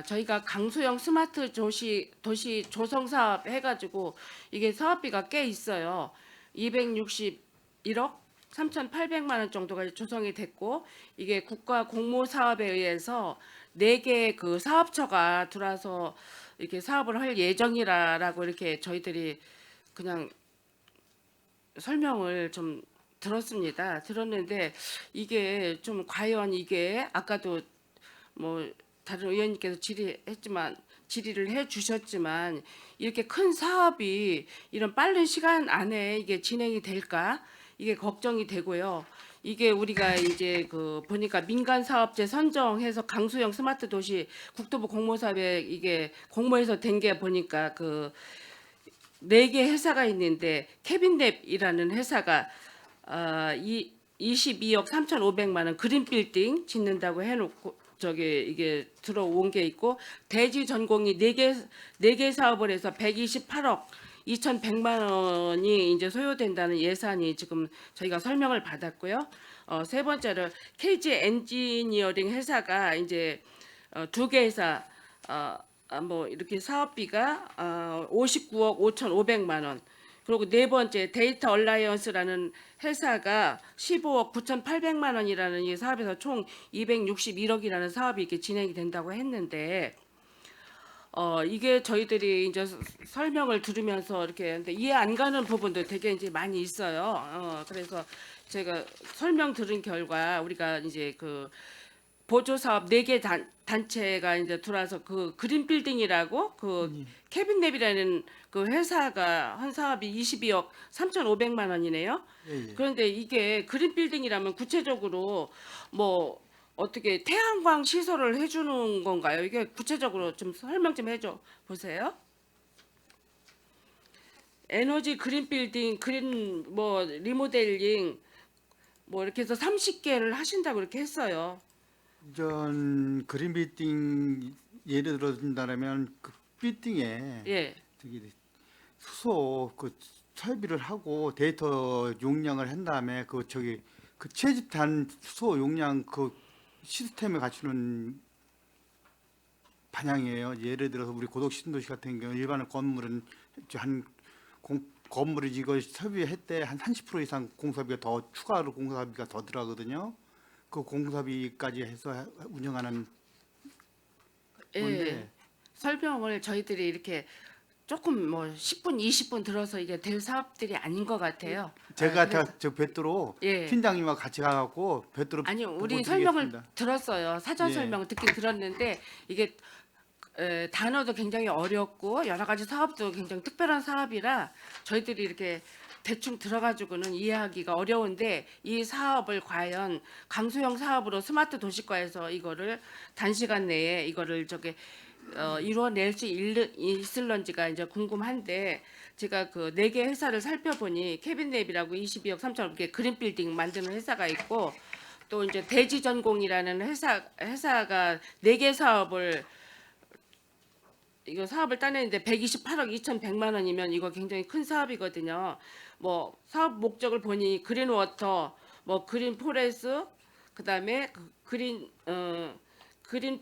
저희가 강소형 스마트 도시 조성 사업 해가지고 이게 사업비가 꽤 있어요. 261억 3,800만 원 정도가 조성이 됐고 이게 국가 공모 사업에 의해서 4개 그 사업처가 들어와서 이렇게 사업을 할 예정이라고 이렇게 저희들이 그냥 설명을 좀 들었는데 이게 좀 과연 이게 아까도 뭐 다른 의원님께서 질의를 해주셨지만 이렇게 큰 사업이 이런 빠른 시간 안에 이게 진행이 될까 이게 걱정이 되고요. 이게 우리가 이제 그 보니까 민간 사업체 선정해서 강수형 스마트 도시 국토부 공모사업에 이게 공모해서 된 게 보니까 그 4개 회사가 있는데 케빈랩이라는 회사가 22억 3,500만 원 그린빌딩 짓는다고 해놓고 이게 들어온 게 있고 대지 전공이 4개 사업을 해서 128억 2,100만 원이 이제 소요된다는 예산이 지금 저희가 설명을 받았고요. 세 번째로 KG 엔지니어링 회사가 이제 2개 회사 뭐 이렇게 사업비가 59억 5,500만 원. 그리고 네 번째 데이터 얼라이언스라는 회사가 15억 9,800만 원이라는 이 사업에서 총 261억이라는 사업이 이렇게 진행이 된다고 했는데 이게 저희들이 이제 설명을 들으면서 이렇게 근데 이해 안 가는 부분도 되게 이제 많이 있어요. 그래서 제가 설명 들은 결과 우리가 이제 그 보조 사업 4개 단체가 이제 들어와서 그 그린 빌딩이라고 그 케빈랩이라는 그 회사가 한 사업이 22억 3,500만 원이네요. 예, 예. 그런데 이게 그린 빌딩이라면 구체적으로 뭐 어떻게 태양광 시설을 해주는 건가요? 이게 구체적으로 좀 설명 좀 해줘 보세요. 에너지 그린 빌딩, 그린 뭐 리모델링 뭐 이렇게 해서 30개를 하신다고 이렇게 했어요. 전 그린 빌딩 예를 들어준다면 그 빌딩에 예. 저기 수소 그 설비를 하고 데이터 용량을 한 다음에 그 채집한 수소 용량 그 시스템을 갖추는 방향이에요. 예를 들어서 우리 고덕 신도시 같은 경우 일반 건물은 한 건물을 이거 설비할 때 한 30% 이상 공사비가 더 추가로 공사비가 더 들어가거든요. 그 공사비까지 해서 운영하는 예, 건데 설명을 저희들이 이렇게 조금 뭐 10분, 20분 들어서 이게 될 사업들이 아닌 것 같아요. 제가 그래서- 저 별도로 예. 팀장님과 같이 가갖고 별도로 아니요, 우리 보고 설명을 드리겠습니다. 들었어요. 사전 예. 설명을 듣긴 들었는데 이게 단어도 굉장히 어렵고 여러 가지 사업도 굉장히 특별한 사업이라 저희들이 이렇게 대충 들어가지고는 이해하기가 어려운데 이 사업을 과연 강소형 사업으로 스마트 도시과에서 이거를 단시간 내에 이거를 이루어낼 수 있을런지가 이제 궁금한데 제가 그 4개 회사를 살펴보니 케빈랩이라고 22억 3천억 이렇게 그린빌딩 만드는 회사가 있고 또 이제 대지전공이라는 회사가 4개 사업을 따내는데 128억 2,100만 원이면 이거 굉장히 큰 사업이거든요. 뭐 사업 목적을 보니 그린워터, 뭐 그린 포레스, 그다음에 그린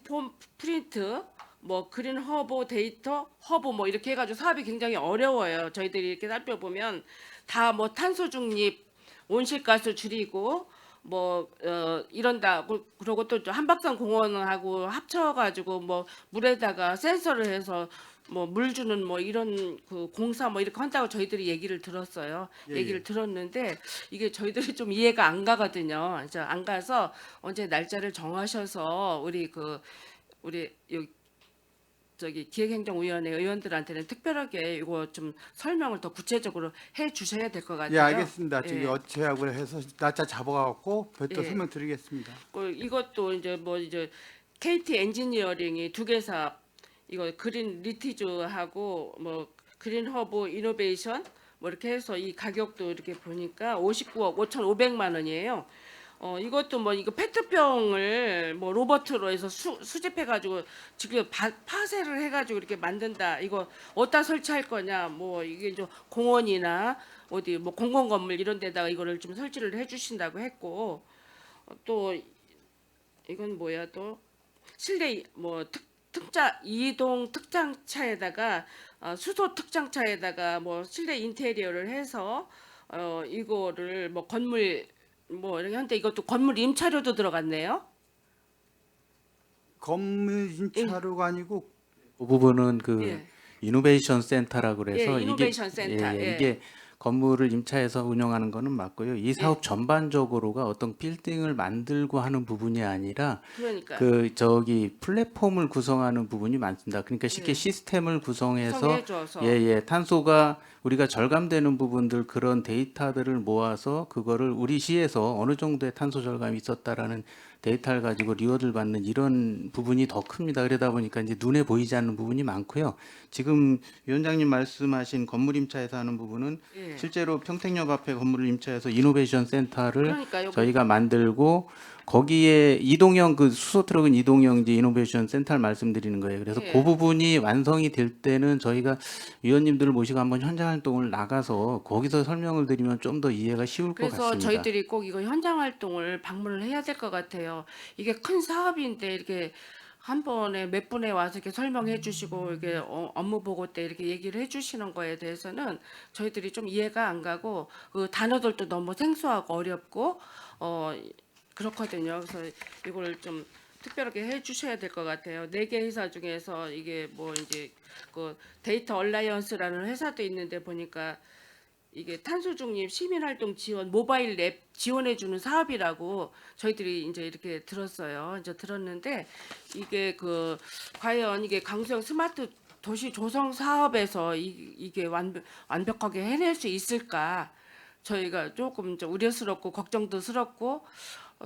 폼 프린트, 뭐 그린 허브 데이터 허브 뭐 이렇게 해가지고 사업이 굉장히 어려워요. 저희들이 이렇게 살펴보면 다 뭐 탄소 중립, 온실가스 줄이고 뭐 이런다. 그리고 또 한박산 공원하고 합쳐가지고 뭐 물에다가 센서를 해서 뭐 물 주는 뭐 이런 그 공사 뭐 이렇게 한다고 저희들이 얘기를 들었어요. 예, 얘기를 예. 들었는데 이게 저희들이 좀 이해가 안 가거든요. 그래서 안 가서 언제 날짜를 정하셔서 우리 여기 기획행정위원회 의원들한테는 특별하게 이거 좀 설명을 더 구체적으로 해 주셔야 될 것 같아요. 예, 알겠습니다. 저기 예. 어체하고 해서 날짜 잡아갖고 별도 예. 설명드리겠습니다. 이것도 이제 KT 엔지니어링이 2개 사업 이거 그린 리티즈하고 뭐 그린 허브 이노베이션 뭐 이렇게 해서 이 가격도 이렇게 보니까 59억 5,500만 원이에요. 이것도 뭐 이거 페트병을 뭐 로버트로 해서 수집해 가지고 지금 파쇄를 해 가지고 이렇게 만든다. 이거 어디다 설치할 거냐? 뭐 이게 이제 공원이나 어디 뭐 공공 건물 이런 데다가 이거를 좀 설치를 해 주신다고 했고 또 이건 뭐야 또 실내 뭐 이동 특장차에다가 수소 특장차에다가 뭐 실내 인테리어를 해서 이거를 뭐 건물 뭐 이렇게 한데 이것도 건물 임차료도 들어갔네요. 건물 인차료가 아니고 그 부분은 그 예. 이노베이션 센터라고 그래서 예, 이노베이션 센터, 예. 이게 건물을 임차해서 운영하는 거는 맞고요. 이 사업 전반적으로가 어떤 빌딩을 만들고 하는 부분이 아니라 그러니까 그 저기 플랫폼을 구성하는 부분이 많습니다. 그러니까 쉽게 예. 시스템을 구성해서 구성해줘서 예예 탄소가 우리가 절감되는 부분들 그런 데이터들을 모아서 그거를 우리 시에서 어느 정도의 탄소 절감이 있었다라는 데이터를 가지고 리워드를 받는 이런 부분이 더 큽니다. 그러다 보니까 이제 눈에 보이지 않는 부분이 많고요. 지금 위원장님 말씀하신 건물 임차에서 하는 부분은 예. 실제로 평택역 앞에 건물을 임차해서 이노베이션 센터를 그러니까 요거 저희가 만들고 거기에 이동형 그 수소 트럭은 이동형 이제 이노베이션 센터를 말씀드리는 거예요. 그래서 예. 그 부분이 완성이 될 때는 저희가 위원님들을 모시고 한번 현장 활동을 나가서 거기서 설명을 드리면 좀 더 이해가 쉬울 것 그래서 같습니다. 저희들이 꼭 이거 현장 활동을 방문을 해야 될 것 같아요. 이게 큰 사업인데 이렇게 한 번에 몇 분에 와서 이렇게 설명해 주시고 이게 업무 보고 때 이렇게 얘기를 해 주시는 거에 대해서는 저희들이 좀 이해가 안 가고 그 단어들도 너무 생소하고 어렵고 그렇거든요. 그래서 이걸 좀 특별하게 해 주셔야 될 것 같아요. 4개 회사 중에서 이게 뭐 이제 그 데이터 얼라이언스라는 회사도 있는데 보니까 이게 탄소 중립 시민 활동 지원 모바일 앱 지원해 주는 사업이라고 저희들이 이제 이렇게 들었어요. 이제 들었는데 이게 과연 이게 강소형 스마트 도시 조성 사업에서 이게 완벽하게 해낼 수 있을까? 저희가 조금 이제 우려스럽고 걱정도 스럽고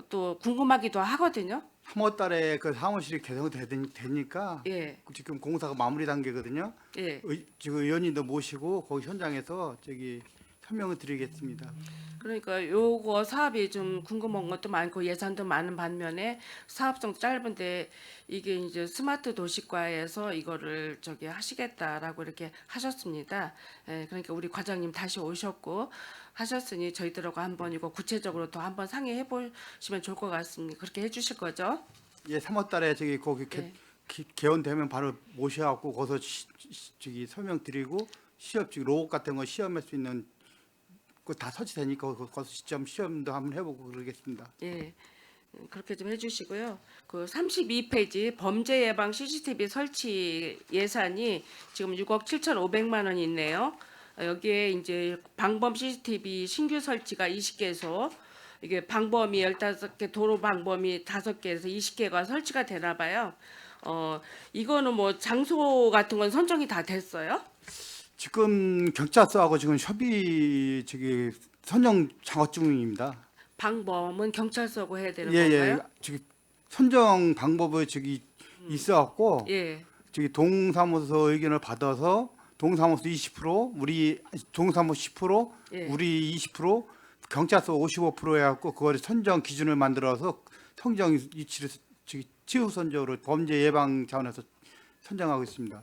또 궁금하기도 하거든요. 3월 달에 그 사무실이 개성되니까 예, 지금 공사가 마무리 단계거든요. 예. 지금 의원님도 모시고 거기 현장에서 저기 설명을 드리겠습니다. 그러니까 요거 사업이 좀 궁금한 것도 많고 예산도 많은 반면에 사업성 짧은데 이게 이제 스마트 도시과에서 이거를 하시겠다라고 이렇게 하셨습니다. 예, 그러니까 우리 과장님 다시 오셨고 하셨으니 저희들하고 한번 이거 구체적으로 더 한번 상의해 보시면 좋을 것 같습니다. 그렇게 해주실 거죠? 예, 3월 달에 거기 예. 개원되면 바로 모셔갖고 거기서 저기 설명 드리고 시험 즉 로봇 같은 거 시험할 수 있는 그 다 설치되니까 거기서 시험도 한번 해보고 그러겠습니다. 예. 그렇게 좀 해주시고요. 그 32페이지 범죄 예방 CCTV 설치 예산이 지금 6억 7,500만 원이 있네요. 여기에 이제 방범 CCTV 신규 설치가 20개소, 이게 방범이 15개, 도로 방범이 5개에서 20개가 설치가 되나 봐요. 이거는 뭐 장소 같은 건 선정이 다 됐어요? 지금 경찰서하고 지금 선정 작업 중입니다. 방범은 경찰서고 해야 되는 예예. 건가요? 지금 선정 방법을 있어갖고 예. 동사무소 의견을 받아서 동사무소 20%, 우리 동사무소 10%, 예. 우리 20%, 경찰서 55% 해갖고 그거를 선정 기준을 만들어서 선정 위치를 최우 선적으로 범죄 예방 차원에서 선정하고 있습니다.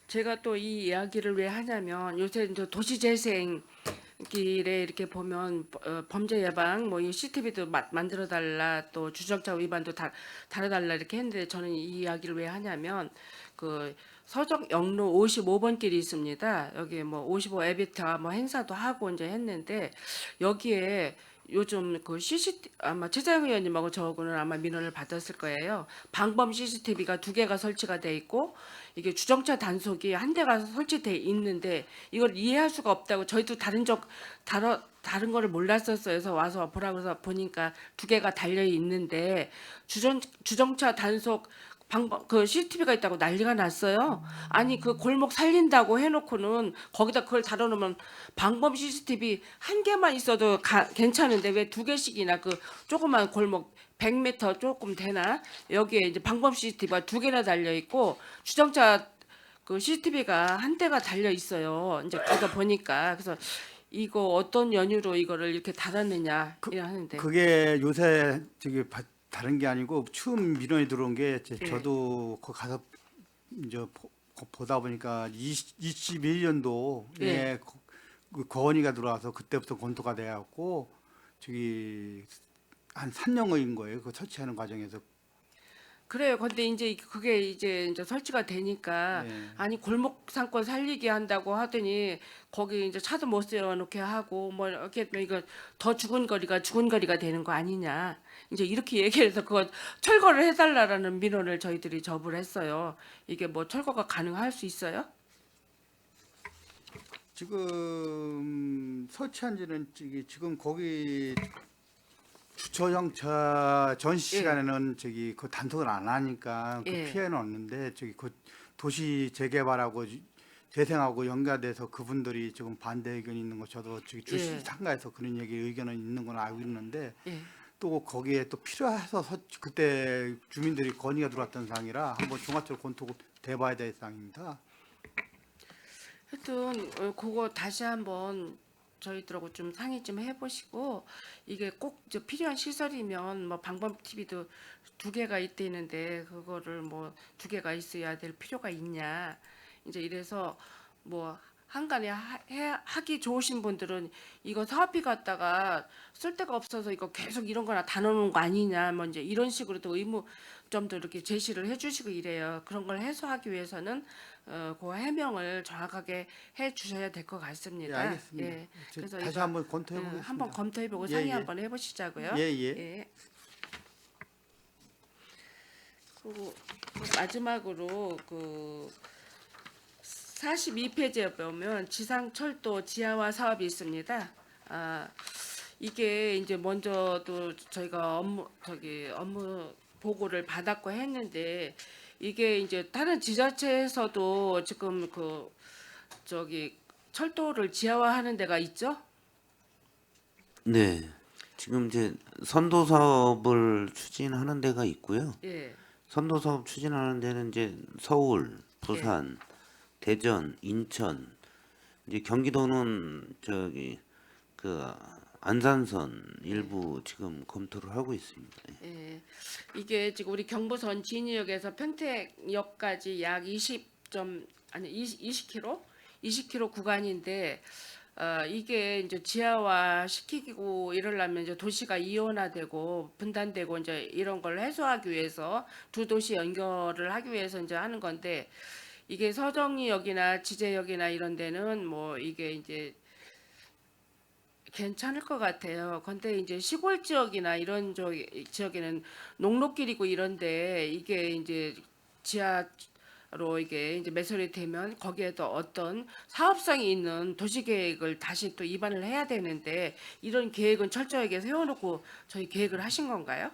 제가 또 이 이야기를 왜 하냐면 요새 이제 도시재생 길에 이렇게 보면 범죄 예방 뭐 이 CCTV도 만들어 달라, 또 주정차 위반도 다뤄 달라 이렇게 했는데, 저는 이 이야기를 왜 하냐면 그 서적 영로 55번 길이 있습니다. 여기 뭐 55 에비타 뭐 행사도 하고 이제 했는데, 여기에 요즘 그 CCTV 아마 최재형 의원님하고 저하고는 아마 민원을 받았을 거예요. 방범 CCTV가 2개가 설치가 돼 있고 이게 주정차 단속이 1대가 설치돼 있는데 이걸 이해할 수가 없다고, 저희도 다른 거를 몰랐었어요. 그래서 와서 보라고 해서 보니까 2개가 달려 있는데 주정차 단속 방법 그 CCTV가 있다고 난리가 났어요. 아니 그 골목 살린다고 해놓고는 거기다 그걸 달아놓으면 방범 CCTV 1개만 있어도 괜찮은데 왜 2개씩이나 그 조그만 골목 100m 조금 되나 여기에 이제 방범 CCTV가 2개나 달려 있고 주정차 그 CCTV가 1대가 달려 있어요. 이제 가다 보니까. 그래서 이거 어떤 연유로 이거를 이렇게 달았느냐 하는데. 그게 요새 다른 게 아니고 처음 민원이 들어온 게 예. 저도 거 가서 이제 보다 보니까 21년도에 예. 그 건의가 들어와서 그때부터 검토가 돼갖고 한 3년인 거예요. 그 설치하는 과정에서. 그래요. 근데 이제 그게 이제 설치가 되니까 네. 아니 골목 상권 살리게 한다고 하더니 거기 이제 차도 못 세워놓게 하고 뭐 이렇게 이거 더 죽은 거리가 되는 거 아니냐. 이제 이렇게 얘기해서 그거 철거를 해달라라는 민원을 저희들이 접을 했어요. 이게 뭐 철거가 가능할 수 있어요? 지금 설치한 지는 지금 거기 주차장차 전시 예. 시간에는 그 단속을 안 하니까 그 예. 피해는 없는데 그 도시 재개발하고 재생하고 연계돼서 그분들이 지금 반대 의견이 있는 거, 저도 주시 예. 상가에서 그런 의견은 있는 건 알고 있는데 예. 또 거기에 또 필요해서 그때 주민들이 건의가 들어왔던 사항이라 한번 종합적으로 검토돼봐야 될 사항입니다. 하여튼 그거 다시 한번 저희들하고 좀 상의 좀 해보시고, 이게 꼭 필요한 시설이면 뭐 방범 TV도 2개가 있대는데 그거를 뭐 2개가 있어야 될 필요가 있냐. 이제 이래서 뭐 한간에 하기 좋으신 분들은 이거 사업비 갖다가 쓸 데가 없어서 이거 계속 이런 거나 다 넣는 거 아니냐, 뭐 이제 이런 식으로 또 의무점도 이렇게 제시를 해주시고 이래요. 그런 걸 해소하기 위해서는 그 해명을 정확하게 해주셔야 될 것 같습니다. 예, 알겠습니다. 예, 그래서 다시 이거, 한번 검토해보겠습니다. 한번 검토해보고 예, 상의 예. 한번 해보시자고요. 예, 예. 예. 그리고 마지막으로 그 42페이지에 보면 지상철도 지하화 사업이 있습니다. 이게 이제 먼저도 저희가 업무 보고를 받았고 했는데, 이게 이제 다른 지자체에서도 지금 철도를 지하화하는 데가 있죠? 네. 지금 이제 선도 사업을 추진하는 데가 있고요. 예. 선도 사업 추진하는 데는 이제 서울, 부산, 대전, 인천, 이제 경기도는 그 안산선 일부 지금 검토를 하고 있습니다. 예. 이게 지금 우리 경부선 진이역에서 평택역까지 약 20km 구간인데, 이게 이제 지하화 시키고 이러려면 이제 도시가 이원화되고 분단되고 이제 이런 걸 해소하기 위해서 두 도시 연결을 하기 위해서 이제 하는 건데, 이게 서정리역이나 지제역이나 이런 데는 뭐 이게 이제 괜찮을 것 같아요. 근데 이제 시골 지역이나 이런 지역에는 녹록길이고 이런데 이게 이제 지하로 이게 이제 매설이 되면 거기에도 어떤 사업성이 있는 도시계획을 다시 또 입안을 해야 되는데 이런 계획은 철저하게 세워놓고 저희 계획을 하신 건가요?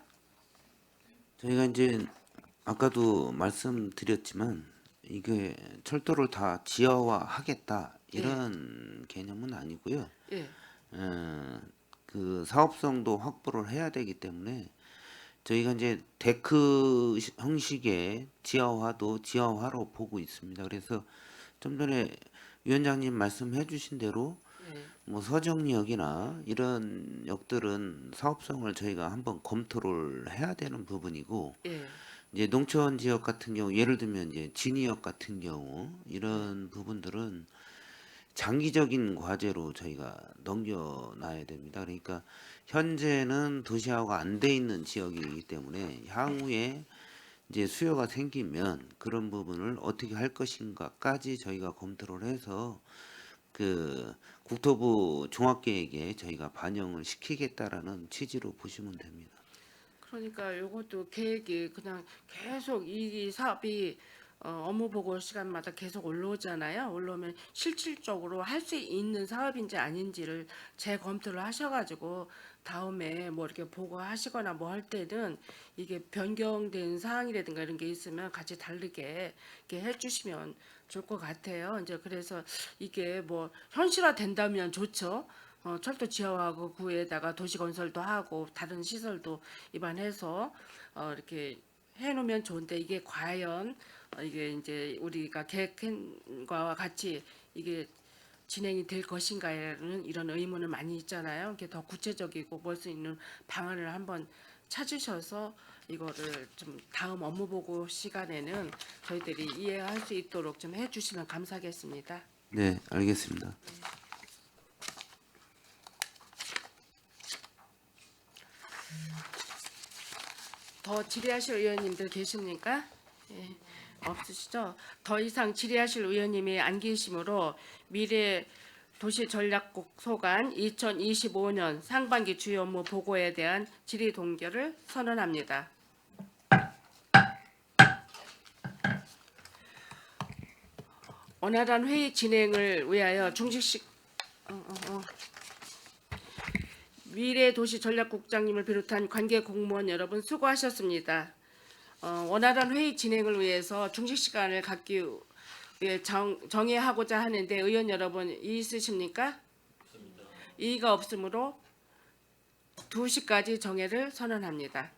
저희가 이제 아까도 말씀드렸지만 이게 철도를 다 지하화하겠다 이런 개념은 아니고요. 예. 그 사업성도 확보를 해야 되기 때문에 저희가 이제 데크 형식의 지하화도 지하화로 보고 있습니다. 그래서 좀 전에 위원장님 말씀해 주신 대로 예. 뭐 서정리역이나 이런 역들은 사업성을 저희가 한번 검토를 해야 되는 부분이고 예. 이제 농촌 지역 같은 경우 예를 들면 이제 진이역 같은 경우 이런 부분들은 장기적인 과제로 저희가 넘겨놔야 됩니다. 그러니까 현재는 도시화가 안 돼 있는 지역이기 때문에 향후에 이제 수요가 생기면 그런 부분을 어떻게 할 것인가까지 저희가 검토를 해서 그 국토부 종합계획에 저희가 반영을 시키겠다라는 취지로 보시면 됩니다. 그러니까 요것도 계획이 그냥 계속 이 사업이 업무 보고 시간마다 계속 올라오잖아요. 올라오면 실질적으로 할 수 있는 사업인지 아닌지를 재검토를 하셔가지고 다음에 뭐 이렇게 보고하시거나 뭐 할 때는 이게 변경된 사항이라든가 이런 게 있으면 같이 다르게 이렇게 해주시면 좋을 것 같아요. 이제 그래서 이게 뭐 현실화 된다면 좋죠. 철도 지하화하고 그 위에다가 도시 건설도 하고 다른 시설도 입안해서 이렇게 해놓으면 좋은데 이게 과연 이게 이제 우리가 계획한 거와 같이 이게 진행이 될 것인가라는 이런 의문을 많이 있잖아요. 이게 더 구체적이고 볼 수 있는 방안을 한번 찾으셔서 이거를 좀 다음 업무 보고 시간에는 저희들이 이해할 수 있도록 좀 해주시면 감사하겠습니다. 네, 알겠습니다. 더 질의하실 의원님들 계십니까? 예, 없으시죠? 더 이상 질의하실 의원님이 안 계시므로 미래 도시전략국 소관 2025년 상반기 주요 업무 보고에 대한 질의 동결을 선언합니다. 원활한 회의 진행을 위하여 중식식 미래도시전략국장님을 비롯한 관계 공무원 여러분 수고하셨습니다. 원활한 회의 진행을 위해서 중식 시간을 갖기 위해 정의하고자 하는데 의원 여러분 이의 있으십니까? 이의가 없으므로 2시까지 정회를 선언합니다.